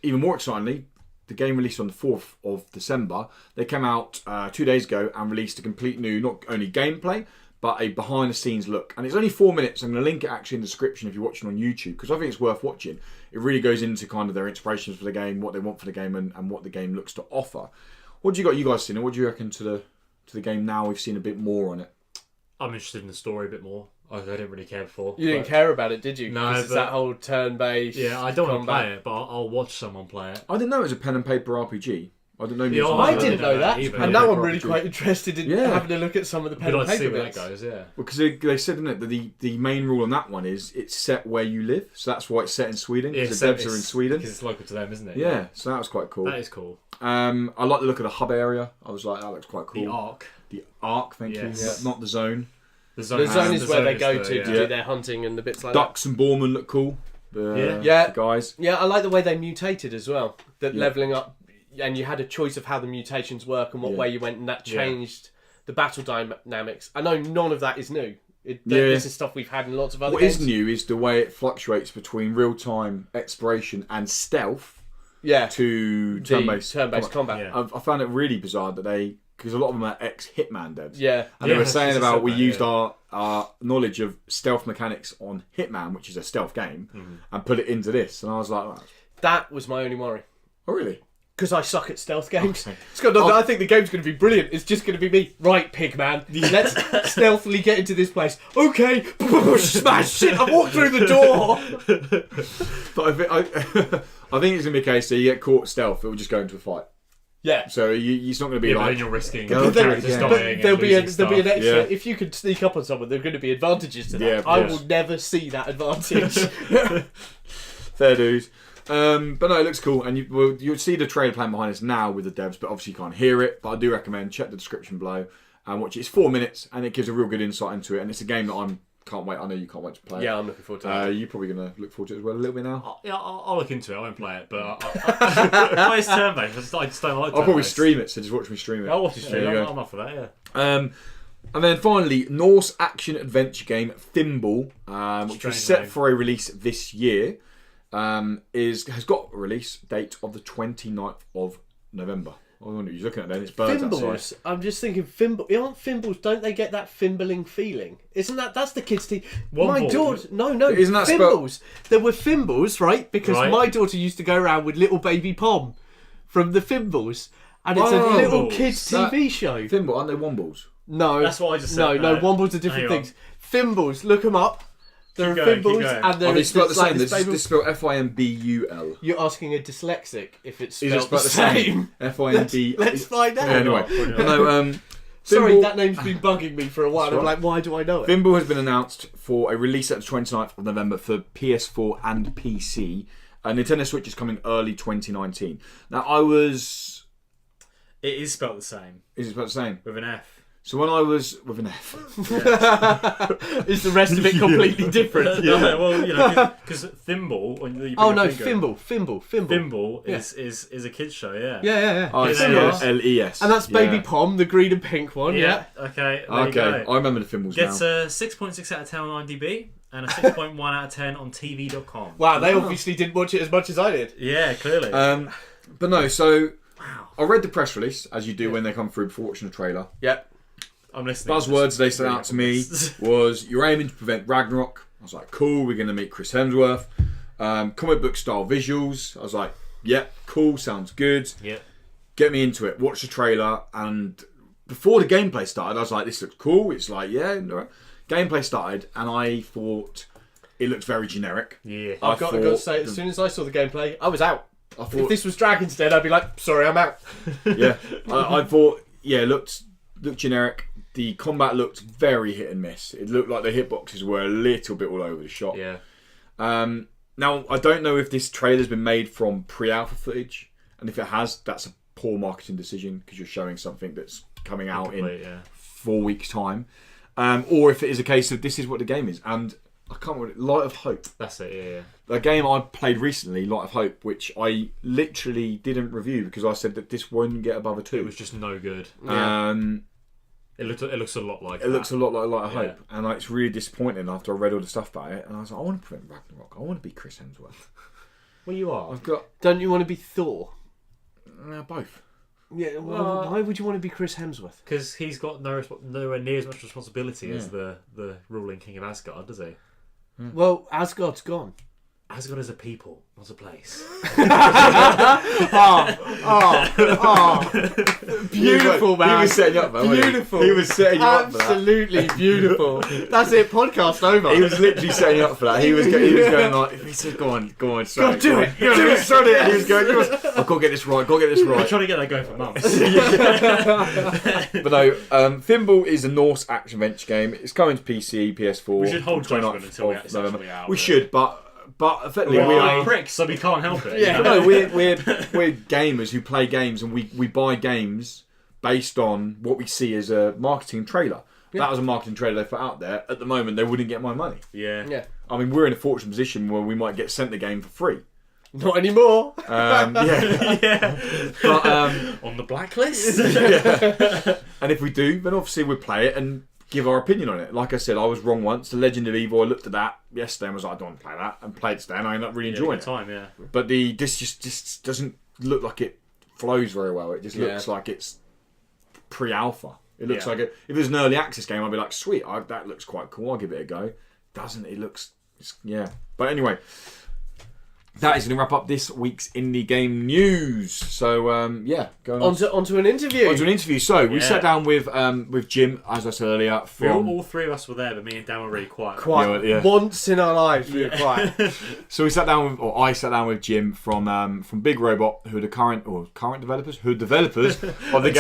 even more excitingly, the game released on the 4th of December. They came out 2 days ago and released a complete new, not only gameplay, but a behind-the-scenes look. And it's only 4 minutes. I'm going to link it actually in the description if you're watching on YouTube, because I think it's worth watching. It really goes into kind of their inspirations for the game, what they want for the game, and what the game looks to offer. What do you guys seen it? What do you reckon to the game now? We've seen a bit more on it. I'm interested in the story a bit more. I didn't really care before. You didn't care about it, did you? No, it's that whole turn-based. Yeah, I don't want to play it, but I'll watch someone play it. I didn't know it was a pen and paper RPG. I don't know. Yeah, much I about didn't it. know that, either. and Yeah, now I'm RPG. really quite interested in Yeah. having a look at some of the We'd pen like and to see paper where that bits. goes, yeah. Well, because they said, didn't it, that the main rule on that one is it's set where you live, so that's why it's set in Sweden. Yeah, Because the devs are in Sweden. Because it's local to them, isn't it? Yeah, so that was quite cool. That is cool. I like the look of the hub area. I was like, that looks quite cool. The Ark. The Ark, thank Yes. you. Yeah. Not the zone. The zone is where they go the- to yeah. do their hunting and the bits like Ducks and Boreman look cool. The guys. that. Yeah, I like the way they mutated as well. That Yeah. leveling up, and you had a choice of how the mutations work and what way you went, and that changed the battle dynamics. I know none of that is new. This is stuff we've had in lots of other What games. is new is the way it fluctuates between real-time exploration and stealth Yeah, to the turn-based combat. Yeah. I found it really bizarre that because a lot of them are ex-Hitman devs. Yeah. And they were Yes, saying you about said we that, used yeah. our knowledge of stealth mechanics on Hitman, which is a stealth game, and put it into this. And I was like, oh, That was my only worry. really? Because I suck at stealth games. Okay. It's got nothing, I think the game's going to be brilliant. It's just going to be me. Right, Pigman. Let's stealthily get into this place. Okay. Smash shit. I walked through the door. But I think it's going to be a case that you get caught stealth, it will just go into a fight. Yeah. So it's not going to be Yeah, but like... then you're risking Go But then- characters yeah. But dying and there'll be an losing extra. Yeah. If you could sneak up on someone, there are going to be advantages to that. Yeah, of I course. will never see that advantage. Fair dues. But no, it looks cool, and you'll see the trailer plan behind us now with the devs, but obviously you can't hear it. But I do recommend check the description below and watch it. It's 4 minutes, and it gives a real good insight into it. And it's a game that can't wait. I know you can't wait to play. Yeah, I'm looking forward to that. You're probably going to look forward to it as well a little bit now. Yeah, I'll look into it. I won't play it, but I play turn-based. I just don't like. I'll probably turn-based. stream it, so just watch me stream it. I'll watch it stream. There you go. I'm up for that. Yeah. And then finally, Norse action adventure game Thimble, which was Strange set name. for a release this year, has got a release date of the 29th of November. I wonder what you're looking at then. It's birds outside. Fimbles. I'm just thinking Fimble. Aren't Fimbles? Don't they get that fimbling feeling? Isn't that's the kids' team? My Womble. daughter. No. Isn't that Fimbles? There were Fimbles, right? Because Right. my daughter used to go around with little baby Pom from the Fimbles, and it's a Oh, little kids' that- TV show. Thimble, aren't they Wombles? No, That's what I just said. No, No. Wombles are different Hang on. things. Fimbles, look them up. There Keep are going, keep Fimbles, going. and there Are they is spelled the like same? this This baby- is spelled Fimbul. You're asking a dyslexic if it's Is it spelled spelled the same. Fimb? Let's find out. Yeah, anyway, no, Sorry, Thimble- that name's been bugging me for a while. That's I'm right. like, why do I know it? Thimble has been announced for a release at the 29th of November for PS4 and PC. Nintendo Switch is coming early 2019. Now, It is spelled the same Is it spelled the same? with an F. So when I was with an F, Is the rest of it completely different? No, well, because Thimble. When you Oh put no, your finger- Fimble. Thimble Yeah. is a kids show. Yeah. Yeah. I It's see Thimble. LES, And that's Baby Pom, the green and pink one. Yeah. Okay. There you Okay, go. I remember the Thimbles Gets now. a 6.6 out of 10 on IMDb and a 6.1 out of 10 on TV.com. Wow, they obviously didn't watch it as much as I did. Yeah, clearly. But no, so Wow. I read the press release as you do when they come through before watching the trailer. Yep. I'm listening. Buzzwords they sent out to me was you're aiming to prevent Ragnarok. I was like, cool, we're going to meet Chris Hemsworth. Comic book style visuals. I was like, yep, cool, sounds good. Yep. Get me into it. Watch the trailer, and before the gameplay started, I was like, this looks cool. It's like, yeah. No. Gameplay started, and I thought it looked very generic. Yeah. I I've got to say, as soon as I saw the gameplay, I was out. I If thought, this was Dragon's Den, I'd be like, sorry, I'm out. yeah, I thought, yeah, it looked generic. The combat looked very hit and miss. It looked like the hitboxes were a little bit all over the shop. Yeah. Now, I don't know if this trailer's been made from pre-alpha footage, and if it has, that's a poor marketing decision because you're showing something that's coming out in 4 weeks' time, or if it is a case of this is what the game is. And I can't remember, Light of Hope. That's it. Yeah. A game I played recently, Light of Hope, which I literally didn't review because I said that this wouldn't get above a 2. It was just no good. It It looks a lot like. looks a lot like Light of Yeah. Hope, and it's really disappointing after I read all the stuff about it. And I was like, I want to prevent Ragnarok. I want to be Chris Hemsworth. Well, you are. I've got Don't you want to be Thor? both. Yeah, well, why would you want to be Chris Hemsworth? Because he's got nowhere near as much responsibility as the ruling king of Asgard, does he? Well, Asgard's gone. Asgard is a people, not a place. Beautiful, man. He was setting you up, man. Beautiful. He was setting you up for that. Absolutely beautiful. That's it. Podcast over. He was literally setting you up for that. He was going like, he said, "Go on, sorry, do it. do it, sorry." And he was going, "I've got to get this right. I'm trying to get that going for months. But no, Thimble is a Norse action adventure game. It's coming to PC, PS4. We should hold 29th judgment until it's November. actually out. We should, but effectively we are are pricks, so we can't help it. Yeah. No, we're gamers who play games, and we buy games based on what we see as a marketing trailer. Yeah. That was a marketing trailer they put out there. At the moment, they wouldn't get my money. Yeah. I mean, we're in a fortunate position where we might get sent the game for free. Not anymore. Yeah. But, on the blacklist. and if we do, then obviously we'll play it and give our opinion on it. Like I said, I was wrong once. The Legend of Evil, I looked at that yesterday and was like, I don't want to play that, and played it today, and I ended up really enjoying it. Time, yeah. But this just doesn't look like it flows very well. It just looks like it's pre-alpha. It looks like if it was an early access game, I'd be like, sweet, that looks quite cool. I'll give it a go. Doesn't it? But anyway, that is going to wrap up this week's indie game news. So going onto an interview. So we sat down with Jim, as I said earlier. All three of us were there, but me and Dan were really quiet. Once in our lives we were quiet. So I sat down with Jim from Big Robot, who are the current developers of the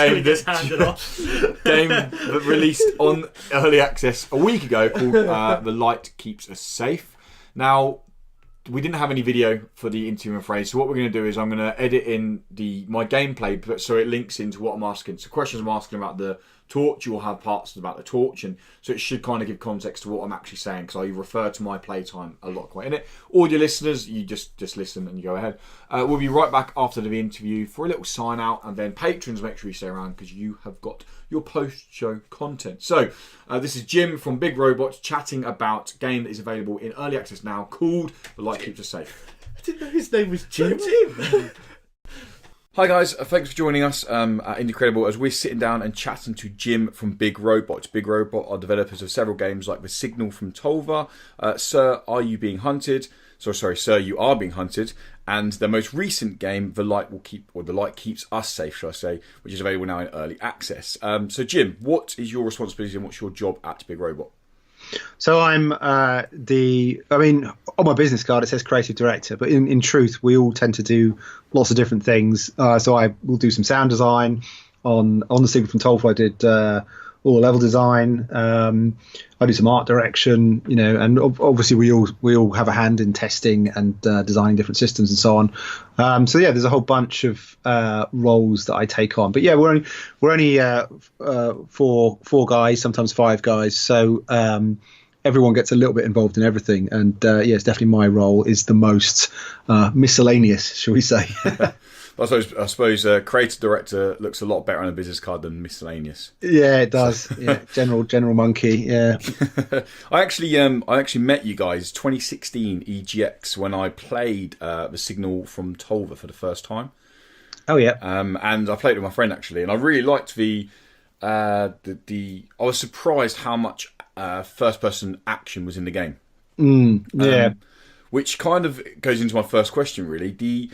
game that released on early access a week ago, called The Light Keeps Us Safe. Now, we didn't have any video for the interview, I'm afraid. So what we're going to do is I'm going to edit in my gameplay, so it links into what I'm asking. So questions I'm asking about the torch, you'll have parts about the torch, and so it should kind of give context to what I'm actually saying, because I refer to my playtime a lot quite in it. Audio listeners, you just listen and you go ahead. We'll be right back after the interview for a little sign out, and then patrons, make sure you stay around because you have got your post-show content. So this is Jim from Big Robot chatting about a game that is available in early access now called The Light Keeps Us Safe. I didn't know his name was Jim. Hi guys, thanks for joining us at Indecredible as we're sitting down and chatting to Jim from Big Robot. Big Robot are developers of several games like The Signal from Tolva, Sir, Are You Being Hunted? Sir, You Are Being Hunted, and their most recent game, The Light Keeps Us Safe, shall I say, which is available now in early access. So Jim, what is your responsibility and what's your job at Big Robot? So I'm on my business card it says creative director, but in truth we all tend to do lots of different things. So I will do some sound design on the Signal from Tolfa. I did all the level design. I do some art direction, and obviously we all have a hand in testing and designing different systems and so on. So there's a whole bunch of roles that I take on. But we're only four guys, sometimes five guys. So everyone gets a little bit involved in everything. And it's definitely my role is the most miscellaneous, shall we say? I suppose creative director looks a lot better on a business card than miscellaneous. Yeah, it does. Yeah, general monkey. Yeah. I actually met you guys 2016 EGX when I played The Signal from Tolva for the first time. Oh yeah. And I played with my friend actually, and I really liked I was surprised how much first person action was in the game. Which kind of goes into my first question really.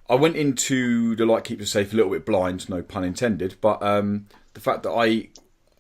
I went into The Light Keeps Us Safe a little bit blind, no pun intended, but the fact that I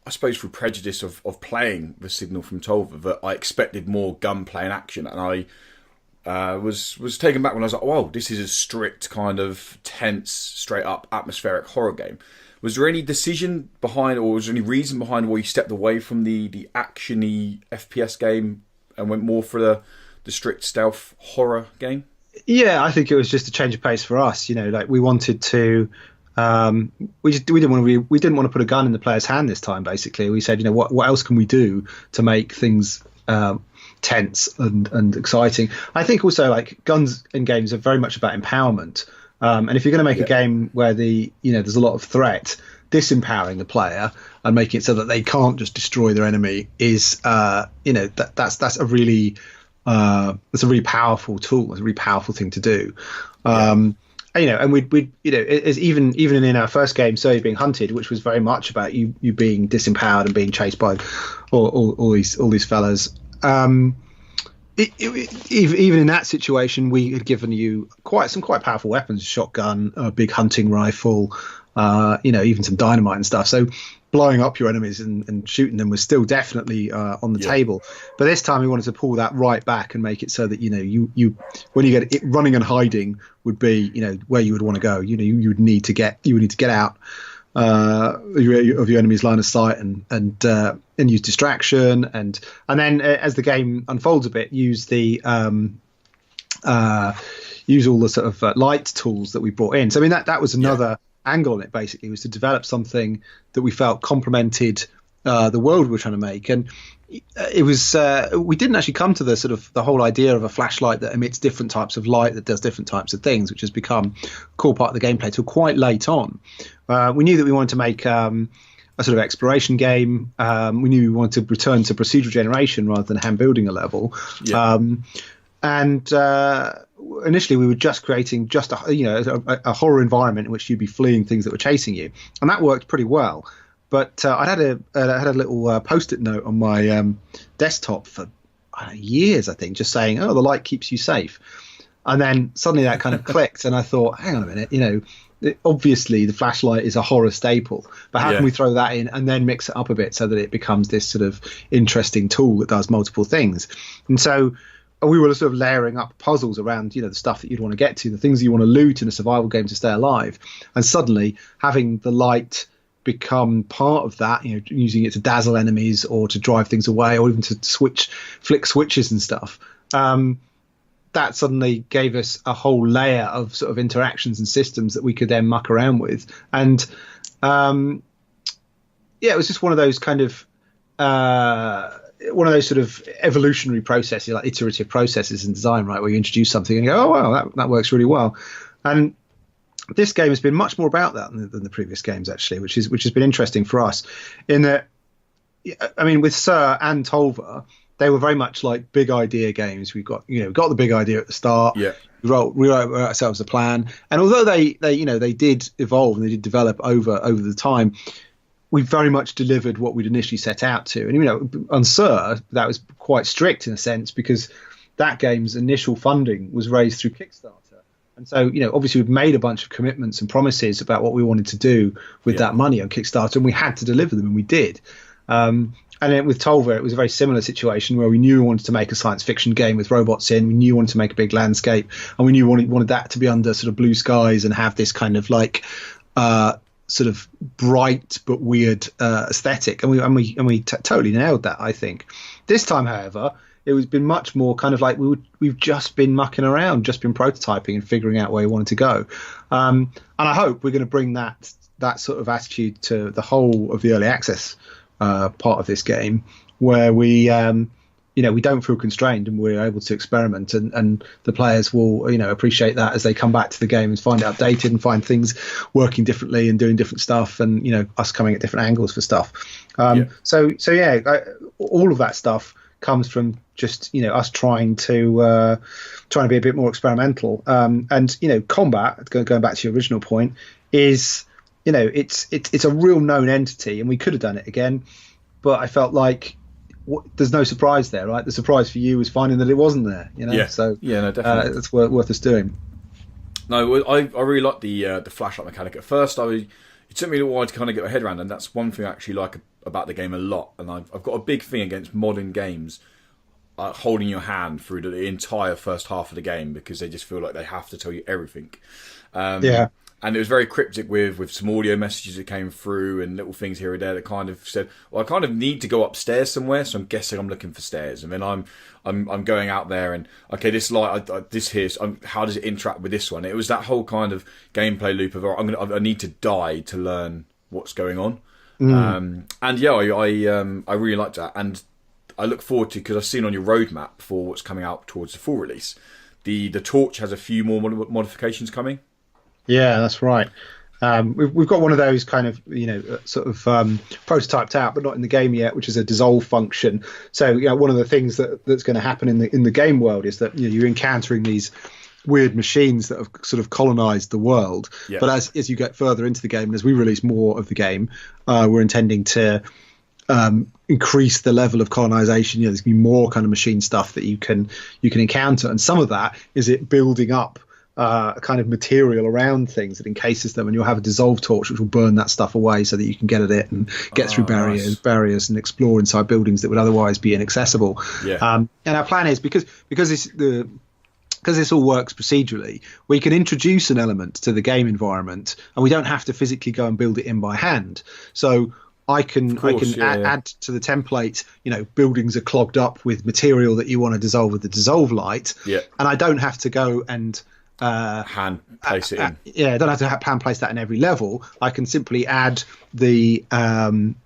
suppose through prejudice of playing The Signal from Tolva, that I expected more gunplay and action, and I was taken back when I was like, "Whoa, this is a strict kind of tense, straight up atmospheric horror game." Was there any decision behind, or was there any reason behind why you stepped away from the actiony FPS game and went more for the strict stealth horror game? Yeah, I think it was just a change of pace for us. We wanted to. We didn't want to put a gun in the player's hand this time. Basically, we said, what else can we do to make things tense and exciting? I think also guns in games are very much about empowerment. And if you're going to make a game where there's a lot of threat, disempowering the player and making it so that they can't just destroy their enemy is that's a really powerful tool. It's a really powerful thing to do. And we even in our first game, So You're Being Hunted, which was very much about you being disempowered and being chased by all these fellas. Even in that situation, we had given you some quite powerful weapons: a shotgun, a big hunting rifle, even some dynamite and stuff. So blowing up your enemies and shooting them was still definitely on the table. But this time we wanted to pull that right back and make it so that you when you get it, running and hiding would be where you would want to go. You would need to get out of your enemy's line of sight and use distraction and then as the game unfolds a bit, use all the sort of light tools that we brought in. So I mean that was another angle on it. Basically, was to develop something that we felt complemented the world we were trying to make, and it was we didn't actually come to the whole idea of a flashlight that emits different types of light that does different types of things, which has become a core part of the gameplay till quite late on. We knew that we wanted to make a sort of exploration game. We knew we wanted to return to procedural generation rather than hand building a level. Initially we were just creating a horror environment in which you'd be fleeing things that were chasing you, and that worked pretty well. But I had a little post-it note on my desktop for years, I think, just saying, "Oh, the light keeps you safe." And then suddenly that kind of clicked, and I thought, "Hang on a minute, obviously the flashlight is a horror staple, but how can we throw that in and then mix it up a bit so that it becomes this sort of interesting tool that does multiple things?" And so we were sort of layering up puzzles around, the stuff that you'd want to get to, the things you want to loot in a survival game to stay alive, and suddenly having the light become part of that, using it to dazzle enemies or to drive things away or even to flick switches and stuff. That suddenly gave us a whole layer of sort of interactions and systems that we could then muck around with. And it was just one of those kind of sort of evolutionary processes, like iterative processes in design, right, where you introduce something and you go, oh wow, that works really well. And this game has been much more about that than the previous games, actually, which has been interesting for us. In that, I mean, with Sir and Tolva, they were very much like big idea games. We got the big idea at the start. Yeah, we wrote ourselves a plan, and although they did evolve and they did develop over the time, we very much delivered what we'd initially set out to. And on Sir, that was quite strict in a sense because that game's initial funding was raised through Kickstarter. And so, obviously we've made a bunch of commitments and promises about what we wanted to do with that money on Kickstarter, and we had to deliver them, and we did. And then with Tolva, it was a very similar situation where we knew we wanted to make a science fiction game with robots in. We knew we wanted to make a big landscape, and we knew we wanted that to be under sort of blue skies and have this kind of like sort of bright but weird aesthetic. And we totally nailed that, I think. This time, however, it was been much more kind of like we've just been mucking around, just been prototyping and figuring out where we wanted to go. And I hope we're going to bring that sort of attitude to the whole of the early access part of this game, where we don't feel constrained and we're able to experiment, and the players will appreciate that as they come back to the game and find it updated and find things working differently and doing different stuff, and us coming at different angles for stuff. So all of that stuff comes from just us trying to be a bit more experimental, and combat, going back to your original point, is it's a real known entity, and we could have done it again, but I felt like there's no surprise there, right? The surprise for you was finding that it wasn't there, so no, definitely it's worth us doing. No, I really like the flashlight mechanic. At first it took me a while to kind of get my head around, and that's one thing I actually like about the game a lot. And I've got a big thing against modern games holding your hand through the entire first half of the game, because they just feel like they have to tell you everything. And it was very cryptic with some audio messages that came through and little things here and there that kind of said, well, I kind of need to go upstairs somewhere, so I'm guessing I'm looking for stairs. And then I'm going out there and, okay, this light, this here, how does it interact with this one? It was that whole kind of gameplay loop of, I need to die to learn what's going on. I really liked that. And I look forward to, because I've seen on your roadmap for what's coming out towards the full release, the Torch has a few more modifications coming. Yeah, that's right. We've got one of those kind of, prototyped out, but not in the game yet, which is a dissolve function. So, one of the things that's going to happen in the game world is that you're encountering these weird machines that have sort of colonized the world. Yep. But as you get further into the game, and as we release more of the game, we're intending to increase the level of colonization. There's going to be more kind of machine stuff that you can encounter, and some of that is it building up a kind of material around things that encases them, and you'll have a dissolve torch which will burn that stuff away so that you can get at it and get through barriers and explore inside buildings that would otherwise be inaccessible. And our plan is because this all works procedurally, we can introduce an element to the game environment, and we don't have to physically go and build it in by hand. So I can add to the template, buildings are clogged up with material that you want to dissolve with the dissolve light, and I don't have to go and hand place it in. I don't have to hand place that in every level. I can simply add the elements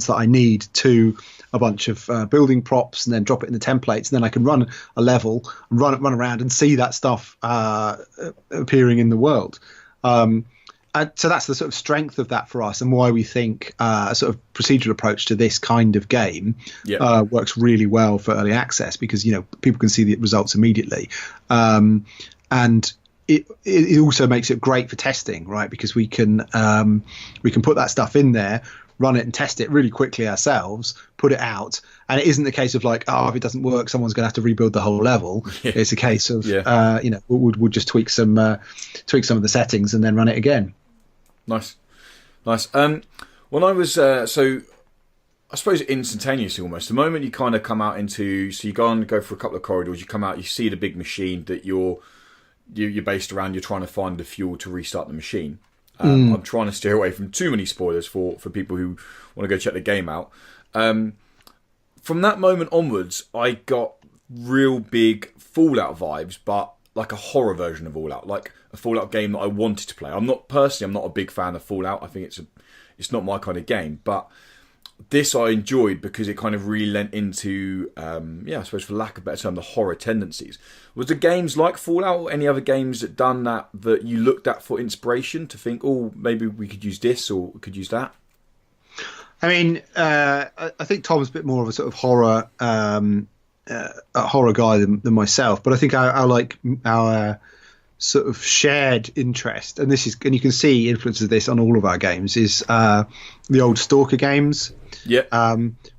that I need to a bunch of building props, and then drop it in the templates, and then I can run a level, run around, and see that stuff appearing in the world. So that's the sort of strength of that for us, and why we think a sort of procedural approach to this kind of game works really well for early access, because people can see the results immediately, and it also makes it great for testing, right? Because we can put that stuff in there, run it and test it really quickly ourselves, put it out, and it isn't the case of like, if it doesn't work, someone's going to have to rebuild the whole level. It's a case of we'll just tweak some of the settings and then run it again. Nice. When I was so I suppose instantaneously almost, the moment you kind of come out into, so you go for a couple of corridors, you come out, you see the big machine that you're based around, you're trying to find the fuel to restart the machine. I'm trying to steer away from too many spoilers for people who want to go check the game out. From that moment onwards, I got real big Fallout vibes, but like a horror version of Fallout, like a Fallout game that I wanted to play. I'm not a big fan of Fallout. I think it's not my kind of game, but this I enjoyed because it kind of really lent into, I suppose for lack of a better term, the horror tendencies. Was there games like Fallout or any other games that done that you looked at for inspiration to think, maybe we could use this or we could use that? I mean, I think Tom's a bit more of a sort of horror a horror guy than myself, but I think our sort of shared interest, and you can see influence of this on all of our games, is the old Stalker games.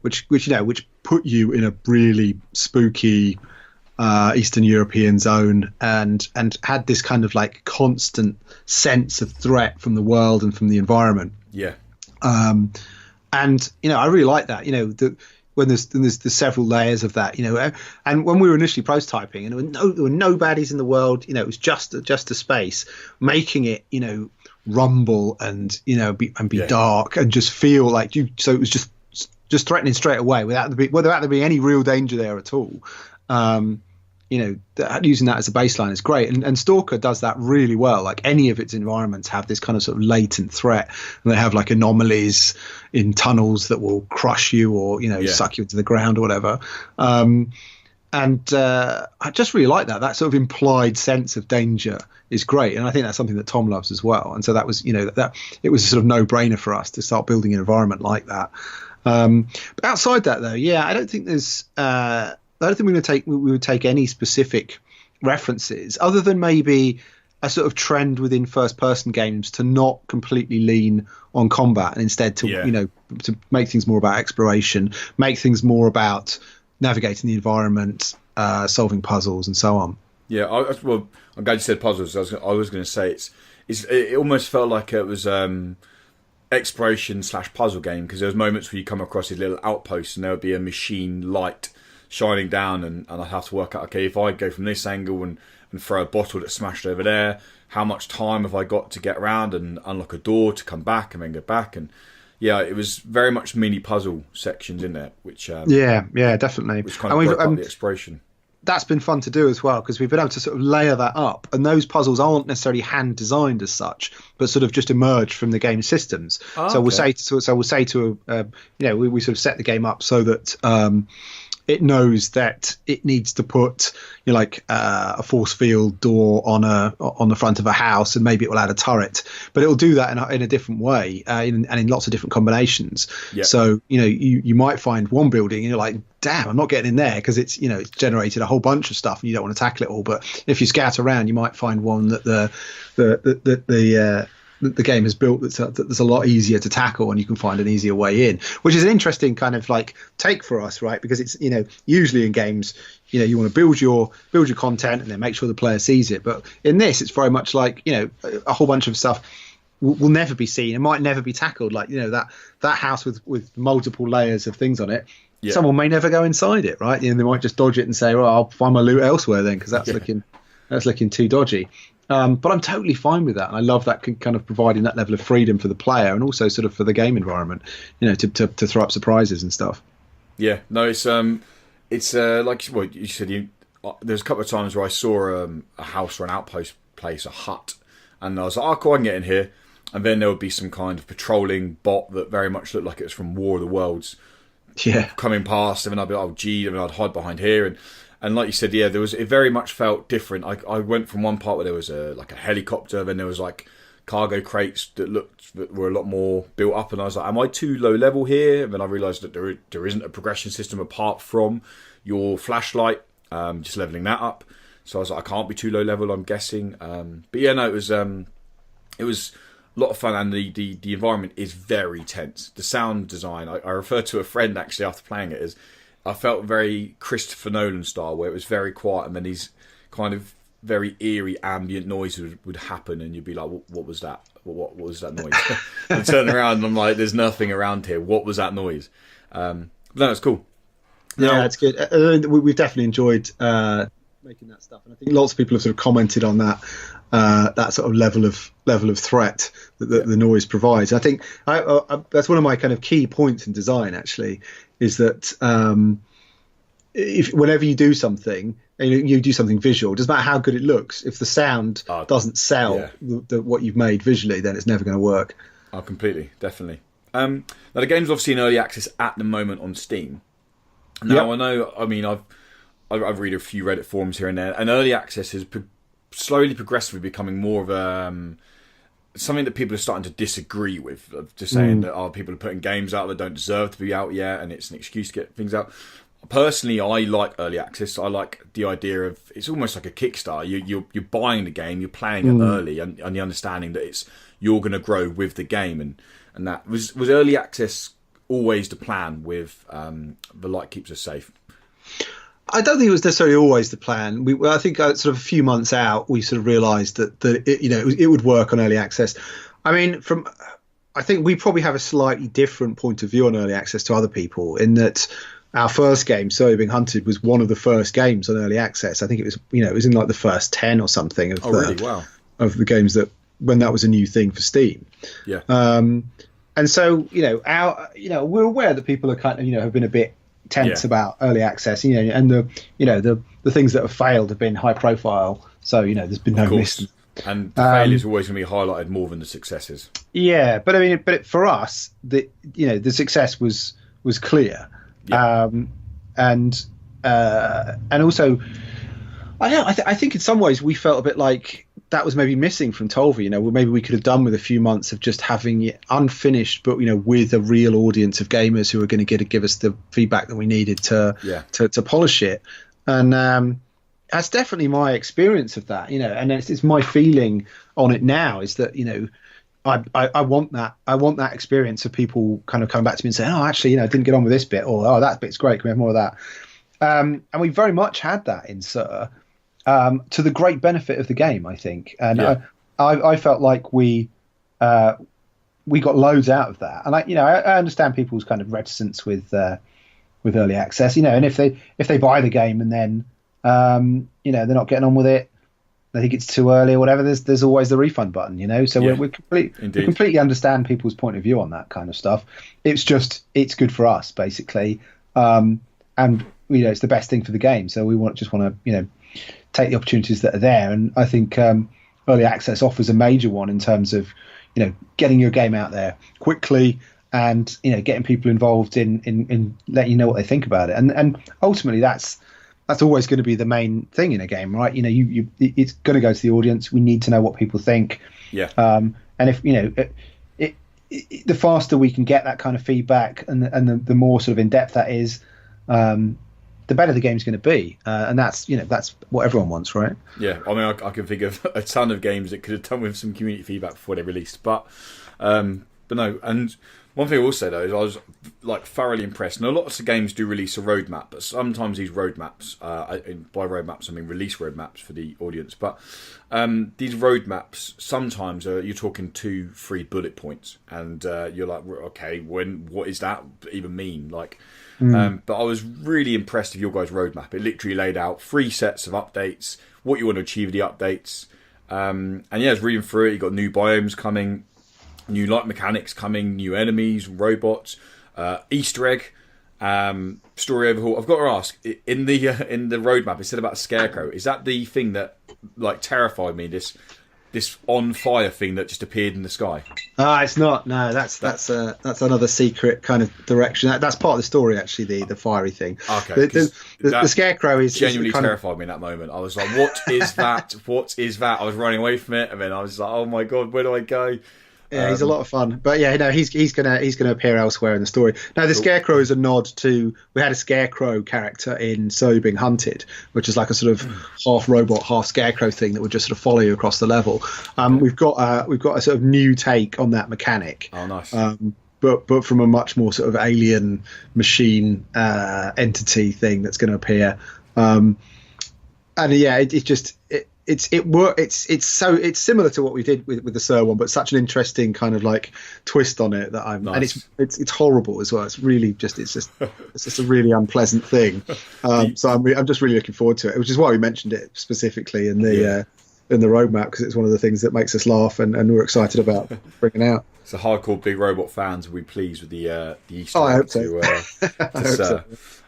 Which put you in a really spooky Eastern European zone, and had this kind of like constant sense of threat from the world and from the environment. And I really like that. When there's several layers of that, and when we were initially prototyping, and there were no baddies in the world, it was just a space, making it, rumble and be dark and just feel like you. So it was just threatening straight away without there being any real danger there at all. Using that as a baseline is great, and Stalker does that really well. Like any of its environments have this kind of sort of latent threat, and they have like anomalies in tunnels that will crush you or suck you into the ground or whatever. I just really like that sort of implied sense of danger is great, and I think that's something that Tom loves as well. And so that was that it was a sort of no-brainer for us to start building an environment like that. But outside that though, I don't think there's I don't think we would take any specific references, other than maybe a sort of trend within first-person games to not completely lean on combat, and instead to to make things more about exploration, make things more about navigating the environment, solving puzzles, and so on. Yeah, I'm glad you said puzzles. I was going to say it almost felt like it was exploration / puzzle game, because there was moments where you come across these little outposts and there would be a machine light shining down, and I'd have to work out, okay, if I go from this angle and throw a bottle that's smashed over there, how much time have I got to get around and unlock a door to come back and then go back? And it was very much mini puzzle sections in there, which definitely, which kind of broke up the exploration. That's been fun to do as well, because we've been able to sort of layer that up, and those puzzles aren't necessarily hand designed as such, but sort of just emerge from the game systems. So we'll say to we sort of set the game up so that it knows that it needs to put a force field door on the front of a house, and maybe it will add a turret, but it will do that in a different way, and in lots of different combinations. So you might find one building and you're like, damn, I'm not getting in there, because it's it's generated a whole bunch of stuff and you don't want to tackle it all. But if you scout around, you might find one that the game has built that's a lot easier to tackle, and you can find an easier way in, which is an interesting kind of like take for us, right? Because it's, you know, usually in games, you know, you want to build your content and then make sure the player sees it, but in this it's very much like, you know, a whole bunch of stuff will never be seen. It might never be tackled, like, you know, that house with multiple layers of things on it. Yeah. Someone may never go inside it, right? You know, they might just dodge it and say, well, I'll find my loot elsewhere then, because that's looking too dodgy. But I'm totally fine with that. And I love that kind of providing that level of freedom for the player, and also sort of for the game environment, you know, to throw up surprises and stuff. Yeah, no, it's like what you said. There's a couple of times where I saw a house or an outpost place, a hut, and I was like, oh, cool, I can get in here. And then there would be some kind of patrolling bot that very much looked like it was from War of the Worlds. Yeah, coming past, and then I'd be like, oh gee, and I'd hide behind here, and like you said, yeah, it very much felt different. I went from one part where there was a helicopter, then there was like cargo crates that were a lot more built up, and I was like, am I too low level here? And then I realised that there isn't a progression system apart from your flashlight, just leveling that up. So I was like, I can't be too low level, I'm guessing. But yeah, no, it was a lot of fun, and the environment is very tense. The sound design, I referred to a friend actually after playing it as, I felt very Christopher Nolan style, where it was very quiet and then these kind of very eerie ambient noises would happen, and you'd be like, what was that? What was that noise? And turn around and I'm like, there's nothing around here. What was that noise? No, it's cool. Yeah, it's good. We've definitely enjoyed making that stuff, and I think lots of people have sort of commented on that sort of level of threat that the noise provides. I think that's one of my kind of key points in design, actually, is that if whenever you do something, and you do something visual, it doesn't matter how good it looks, if the sound doesn't sell what you've made visually, then it's never going to work. Oh, completely, definitely. Now the game's obviously in early access at the moment on Steam. Now I know, I mean, I've read a few Reddit forums here and there, and early access is slowly, progressively becoming more of something that people are starting to disagree with. Just saying that people are putting games out that don't deserve to be out yet, and it's an excuse to get things out. Personally, I like early access. I like the idea of, it's almost like a Kickstarter. You're buying the game, you're playing it early, and the understanding that you're going to grow with the game, and that was early access always the plan with the light keeps us safe. I don't think it was necessarily always the plan. I think sort of a few months out, we sort of realised that it would work on early access. I mean, I think we probably have a slightly different point of view on early access to other people, in that our first game, So Being Hunted, was one of the first games on early access. I think it was, it was in like the first 10 or something of of the games that, when that was a new thing for Steam. Yeah. And so, we're aware that people are kind of, have been a bit tense about early access, and the things that have failed have been high profile. So, there's been no miss. And the failures are always going to be highlighted more than the successes. Yeah, but I mean, for us, the success was clear. Yeah. And also, I think in some ways we felt a bit like that was maybe missing from Tolva. Maybe we could have done with a few months of just having it unfinished, but with a real audience of gamers who are going to give us the feedback that we needed to polish it. And that's definitely my experience of that. And it's my feeling on it now is that I want that experience of people kind of coming back to me and saying, oh, actually, I didn't get on with this bit, or oh, that bit's great, can we have more of that? And we very much had that in Sir, to the great benefit of the game, I think. And I felt like we got loads out of that. And I understand people's kind of reticence with early access, and if they buy the game and then they're not getting on with it, I think it's too early or whatever, there's always the refund button, so we completely understand people's point of view on that kind of stuff. It's it's good for us, basically, and it's the best thing for the game, so we just want to take the opportunities that are there. And I think early access offers a major one in terms of getting your game out there quickly and getting people involved in letting you know what they think about it, and ultimately that's always going to be the main thing in a game, right? It's going to go to the audience. We need to know what people think. Yeah. And if the faster we can get that kind of feedback, and the more sort of in depth that is, the better the game's going to be, and that's what everyone wants, right? Yeah, I mean, I can think of a ton of games that could have done with some community feedback before they released, but no. And one thing I will say though is I was like thoroughly impressed. And lots of games do release a roadmap, but sometimes these roadmaps, by roadmaps I mean release roadmaps for the audience, but these roadmaps sometimes you're talking 2-3 bullet points, and you're like, okay, what is that even mean? Like. But I was really impressed with your guys' roadmap. It literally laid out 3 sets of updates, what you want to achieve with the updates. And yeah, I was reading through it. You got new biomes coming, new light mechanics coming, new enemies, robots, Easter egg, story overhaul. I've got to ask, in the roadmap, it said about a scarecrow. Is that the thing that like terrified me? This on fire thing that just appeared in the sky. It's not. No, that's another secret kind of direction. That's part of the story, actually. The fiery thing. Okay. The scarecrow is genuinely kind terrified me in that moment. I was like, "What is that? What is that?" I was running away from it, and then I was like, "Oh my god, where do I go?" Yeah, he's a lot of fun, but yeah, no, he's gonna appear elsewhere in the story. Now, the Scarecrow is a nod to, we had a Scarecrow character in So Being Hunted, which is like a sort of half robot, half Scarecrow thing that would just sort of follow you across the level. We've got a sort of new take on that mechanic. Oh, nice. But from a much more sort of alien machine entity thing that's going to appear. And yeah, it's similar to what we did with the Sir one, but such an interesting kind of like twist on it that nice. And it's horrible as well. It's just a really unpleasant thing. So I'm just really looking forward to it, which is why we mentioned it specifically in the roadmap, because it's one of the things that makes us laugh and we're excited about bringing out. So hardcore big robot fans will be pleased with the Easter egg. I hope so. To Sir.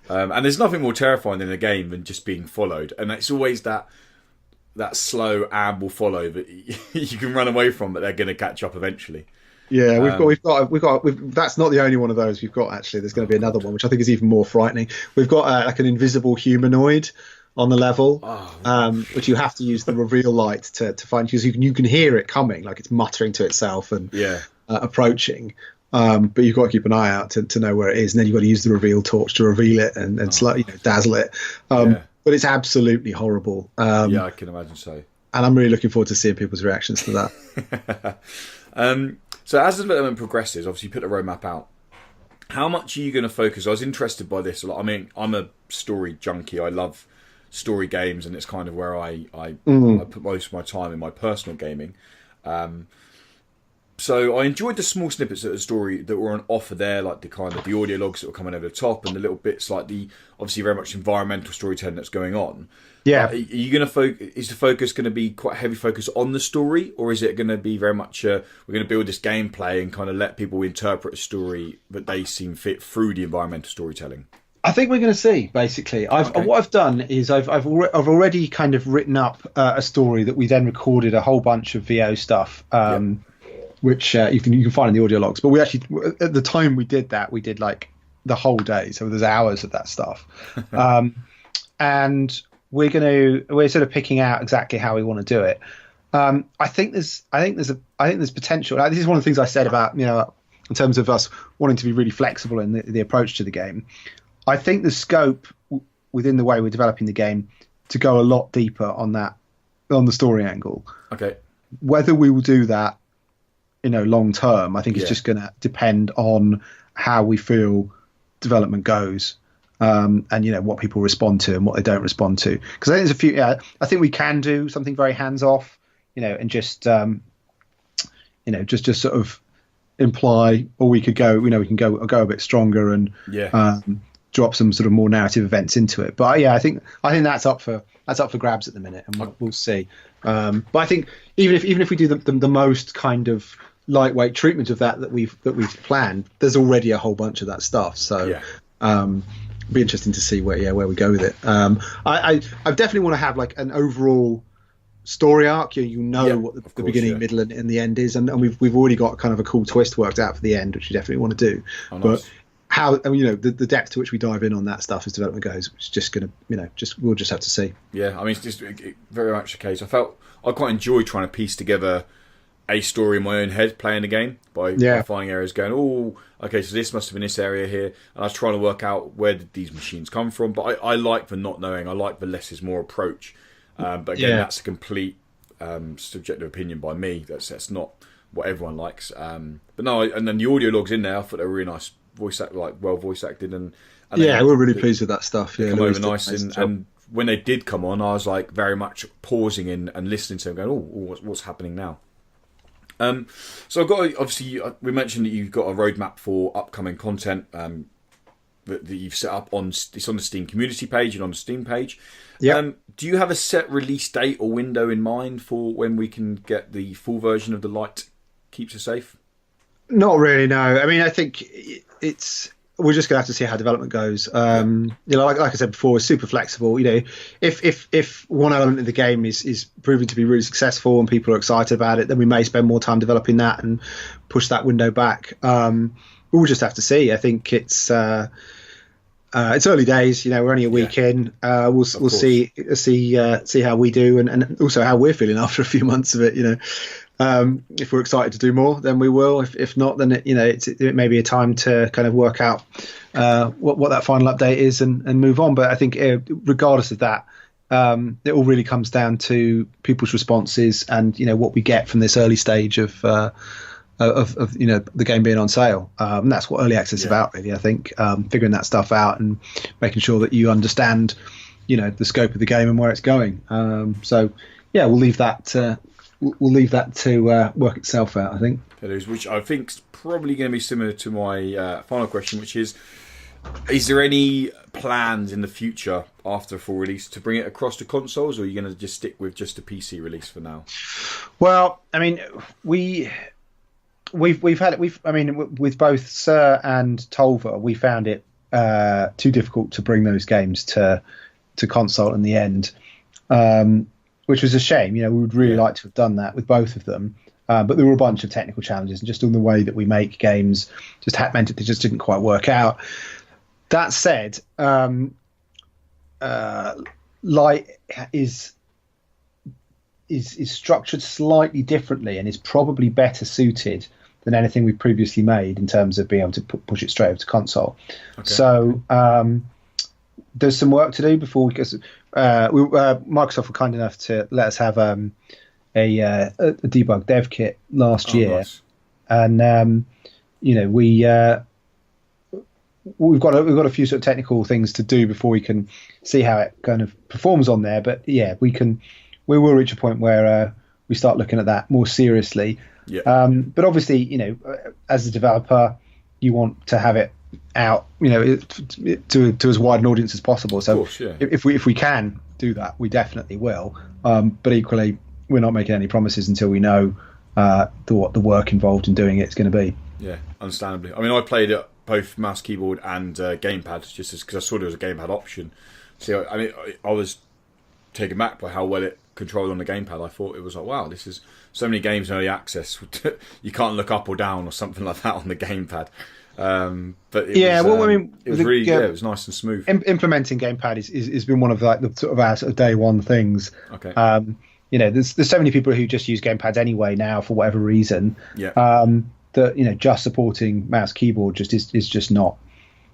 And there's nothing more terrifying in a game than just being followed, and it's always that slow amble follow that you can run away from, but they're going to catch up eventually. Yeah, we've got. That's not the only one of those we've got. Actually, there's going to be another one, which I think is even more frightening. We've got like an invisible humanoid on the level, which you have to use the reveal light to find, because you can hear it coming, like it's muttering to itself and approaching. But you've got to keep an eye out to know where it is, and then you've got to use the reveal torch to reveal it and slightly dazzle it. But it's absolutely horrible. Yeah, I can imagine so. And I'm really looking forward to seeing people's reactions to that. So as the development progresses, obviously you put the roadmap out. How much are you going to focus? I was interested by this a lot. I mean, I'm a story junkie. I love story games, and it's kind of where I put most of my time in my personal gaming. So I enjoyed the small snippets of the story that were on offer there, like the kind of the audio logs that were coming over the top, and the little bits like the obviously very much environmental storytelling that's going on. Yeah, are you going to is the focus going to be quite heavy focus on the story, or is it going to be very much we're going to build this gameplay and kind of let people interpret a story that they seem fit through the environmental storytelling? I think we're going to see. Basically, what I've done is I've already kind of written up a story that we then recorded a whole bunch of VO stuff. Which you can find in the audio logs. But we actually, at the time we did that, we did like the whole day, so there's hours of that stuff. And we're sort of picking out exactly how we want to do it. I think there's potential. This is one of the things I said about, in terms of us wanting to be really flexible in the approach to the game. I think the scope within the way we're developing the game to go a lot deeper on the story angle. Okay. Whether we will do that, long term, I think it's just going to depend on how we feel development goes, and what people respond to and what they don't respond to. Because I think there's a few. I think we can do something very hands off, and just just sort of imply, or we could go, we can go a bit stronger and drop some sort of more narrative events into it. But I think that's up for grabs at the minute, and we'll see. But I think even if we do the most kind of lightweight treatment of that we've planned, there's already a whole bunch of that stuff. So it'll be interesting to see where we go with it. I definitely want to have like an overall story arc. What the beginning, middle, and the end is, and we've already got kind of a cool twist worked out for the end, which we definitely want to do. Oh, nice. But how the depth to which we dive in on that stuff as development goes, it's just gonna we'll just have to see. Yeah, I mean, it's just very much the case. I quite enjoyed trying to piece together a story in my own head playing the game by finding areas going, oh, okay, so this must have been this area here. And I was trying to work out where did these machines come from. But I like the not knowing. I like the less is more approach. But again, that's a complete subjective opinion by me. That's not what everyone likes. But no, and then the audio logs in there, I thought they were really nice voice act, like well voice acted. And we're really pleased with that stuff. Come over nice. And when they did come on, I was like very much pausing in and listening to them going, oh, what's happening now? So I've got, obviously, we mentioned that you've got a roadmap for upcoming content that you've set up it's on the Steam community page and on the Steam page. Yeah. Do you have a set release date or window in mind for when we can get the full version of The Light Keeps Us Safe? Not really, no. I mean, I think we're just going to have to see how development goes. Like I said before, it's super flexible. If one element of the game is proving to be really successful and people are excited about it, then we may spend more time developing that and push that window back. We'll just have to see. I think it's early days. We're only a week in. We'll see how we do and also how we're feeling after a few months of it. If we're excited to do more, then we will. If not, then it may be a time to kind of work out what that final update is and move on. But I think regardless of that, it all really comes down to people's responses and what we get from this early stage of the game being on sale. And that's what early access is about, really. I think figuring that stuff out and making sure that you understand the scope of the game and where it's going. We'll leave that. We'll leave that to work itself out, I think. It is, which I think is probably going to be similar to my final question, which is there any plans in the future after full release to bring it across to consoles, or are you going to just stick with just a PC release for now? Well, I mean, we've had it. With both Sir and Tolva, we found it too difficult to bring those games to console in the end. Which was a shame. We would really like to have done that with both of them. But there were a bunch of technical challenges, and just in the way that we make games just meant they just didn't quite work out. That said, Light is structured slightly differently and is probably better suited than anything we've previously made in terms of being able to push it straight over to console. Okay. So there's some work to do before Microsoft were kind enough to let us have a debug dev kit last year, nice. And we've got a few sort of technical things to do before we can see how it kind of performs on there. But we will reach a point where we start looking at that more seriously. Yeah. But obviously, as a developer, you want to have it out, to as wide an audience as possible. So course, yeah. if we can do that, we definitely will. But equally, we're not making any promises until we know what the work involved in doing it is going to be. Yeah, understandably. I mean, I played it both mouse, keyboard, and gamepad just because I saw there was a gamepad option. So I was taken back by how well it controlled on the gamepad. I thought it was like, wow, this is so many games in early access. You can't look up or down or something like that on the gamepad. But it was really it was nice and smooth. Implementing gamepad has been one of the sort of our sort of day one things. Okay. There's so many people who just use gamepads anyway now for whatever reason. Yeah. That just supporting mouse keyboard is just not.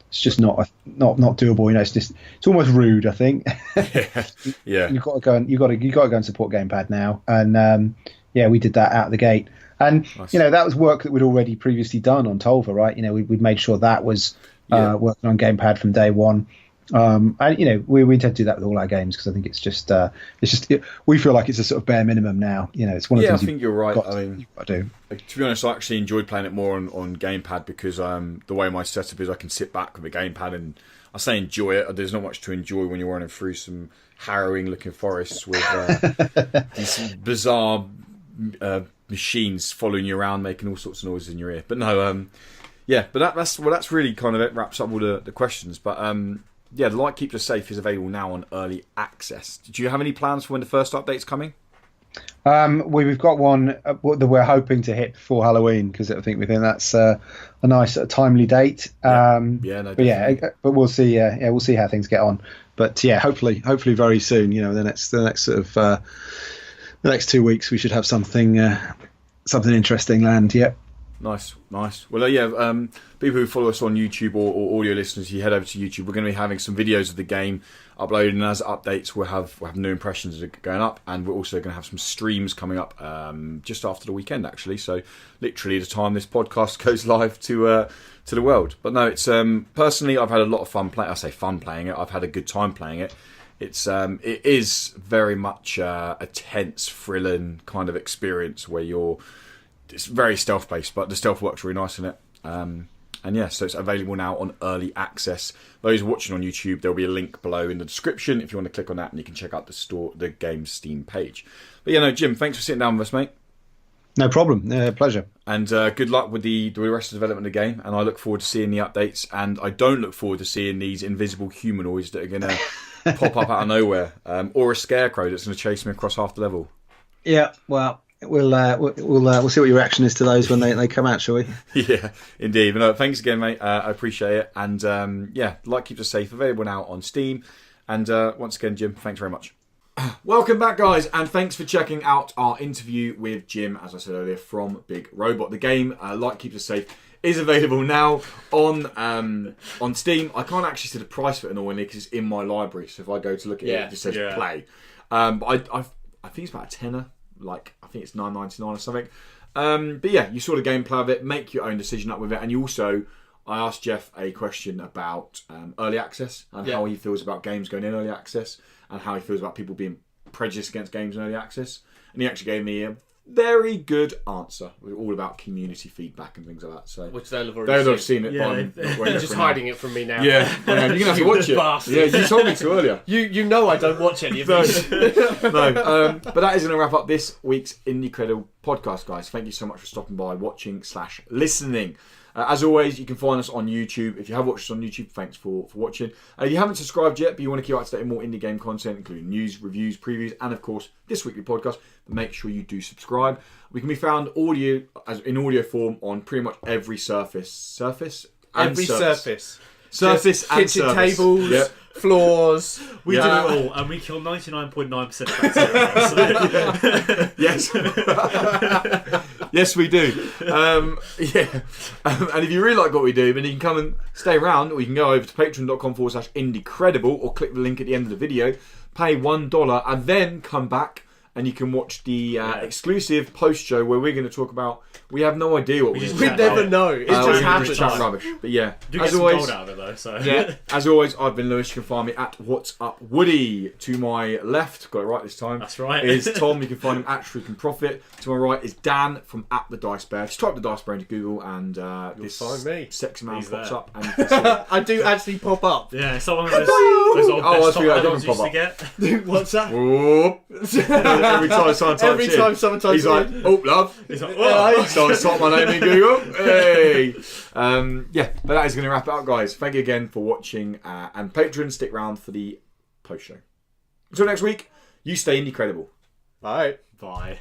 It's just not doable. It's almost rude. I think. Yeah. You've got to go and support gamepad now, and we did that out of the gate. And nice. That was work that we'd already previously done on Tolva, right? We'd made sure that was working on gamepad from day one. And we intend to do that with all our games because I think it's just we feel like it's a sort of bare minimum now. It's one of the things. I think you're right. You've got to do. To be honest, I actually enjoyed playing it more on gamepad because the way my setup is, I can sit back with a gamepad and I say enjoy it. There's not much to enjoy when you're running through some harrowing looking forests with these bizarre machines following you around, making all sorts of noises in your ear. But no, but that's really kind of it. Wraps up all the questions. But The Light Keeps Us Safe is available now on early access. Do you have any plans for when the first update's coming? We've got one that we're hoping to hit before Halloween because I think that's a nice timely date. But we'll see. We'll see how things get on. But hopefully very soon. The next sort of the next 2 weeks we should have something something interesting land. Yeah. Nice. Well, people who follow us on YouTube or audio listeners, you head over to YouTube. We're going to be having some videos of the game uploaded, and as updates, we'll have new impressions going up, and we're also going to have some streams coming up just after the weekend, actually. So, literally, the time this podcast goes live to the world. But no, it's personally, I've had a lot of fun playing. I say fun playing it. I've had a good time playing it. It is very much a tense, thrilling kind of experience where it's very stealth based, but the stealth works really nice in it. So it's available now on early access. Those watching on YouTube, there'll be a link below in the description if you want to click on that, and you can check out the game's Steam page. But Jim, thanks for sitting down with us, mate. No problem. Pleasure. And good luck with the rest of the development of the game. And I look forward to seeing the updates. And I don't look forward to seeing these invisible humanoids that are going to pop up out of nowhere, or a scarecrow that's going to chase me across half the level. Yeah, well, we'll see what your reaction is to those when they come out, shall we? Yeah, indeed. But no, thanks again, mate. I appreciate it. And keeps us safe. Available now on Steam. And once again, Jim, thanks very much. Welcome back, guys, and thanks for checking out our interview with Jim, as I said earlier, from Big Robot. The game, Like Keeps Us Safe, is available now on Steam. I can't actually see the price for it annoyingly because it's in my library. So if I go to look at it, it just says play. But I think it's about a tenner. Like, I think it's $9.99 or something. But yeah, you saw the gameplay of it. Make your own decision up with it. And you also, I asked Jeff a question about early access and how he feels about games going in early access and how he feels about people being prejudiced against games in early access. And he actually gave me a very good answer. We're all about community feedback and things like that. So which they'll have already seen it. They're just hiding it from me now. Yeah, you're going to have to watch it. Bastards. Yeah, you told me to earlier. You know I don't watch any of these. No. But that is going to wrap up this week's Indie podcast, guys. Thank you so much for stopping by, watching/listening. As always, you can find us on YouTube. If you have watched us on YouTube, thanks for watching. If you haven't subscribed yet, but you want to keep up to date with more indie game content, including news, reviews, previews, and of course, this weekly podcast, make sure you do subscribe. We can be found in audio form on pretty much every surface. Every surface. Surface and kitchen service. Tables, floors. We do it all, and we kill 99.9% of bacteria. Yes. Yes, we do. And if you really like what we do, then you can come and stay around, or you can go over to patreon.com/indiecredible, or click the link at the end of the video, pay $1, and then come back and you can watch the exclusive post show where we're going to talk about. We have no idea what we're going to talk about. We never know. It just happens. Chat rubbish. But yeah, Do get as some always, gold out of it though. So as always, I've been Lewis. You can find me at What's Up Woody. To my left, got it right this time. That's right. Is Tom. You can find him at Shriek and Profit. To my right is Dan from at the Dice Bear. Just type the Dice Bear into Google and this find me. sexy man He's pops there. up. And you can see him. I do actually pop up. Yeah, it's one of those old I desktop feel like I add-ons didn't you used to get. What's that? Whoop. Every time someone types He's like, oh, love. It's like, So I type my name in Google. Hey. But that is going to wrap it up, guys. Thank you again for watching. And patrons, stick around for the post show. Until next week, you stay indie credible. Bye. Bye.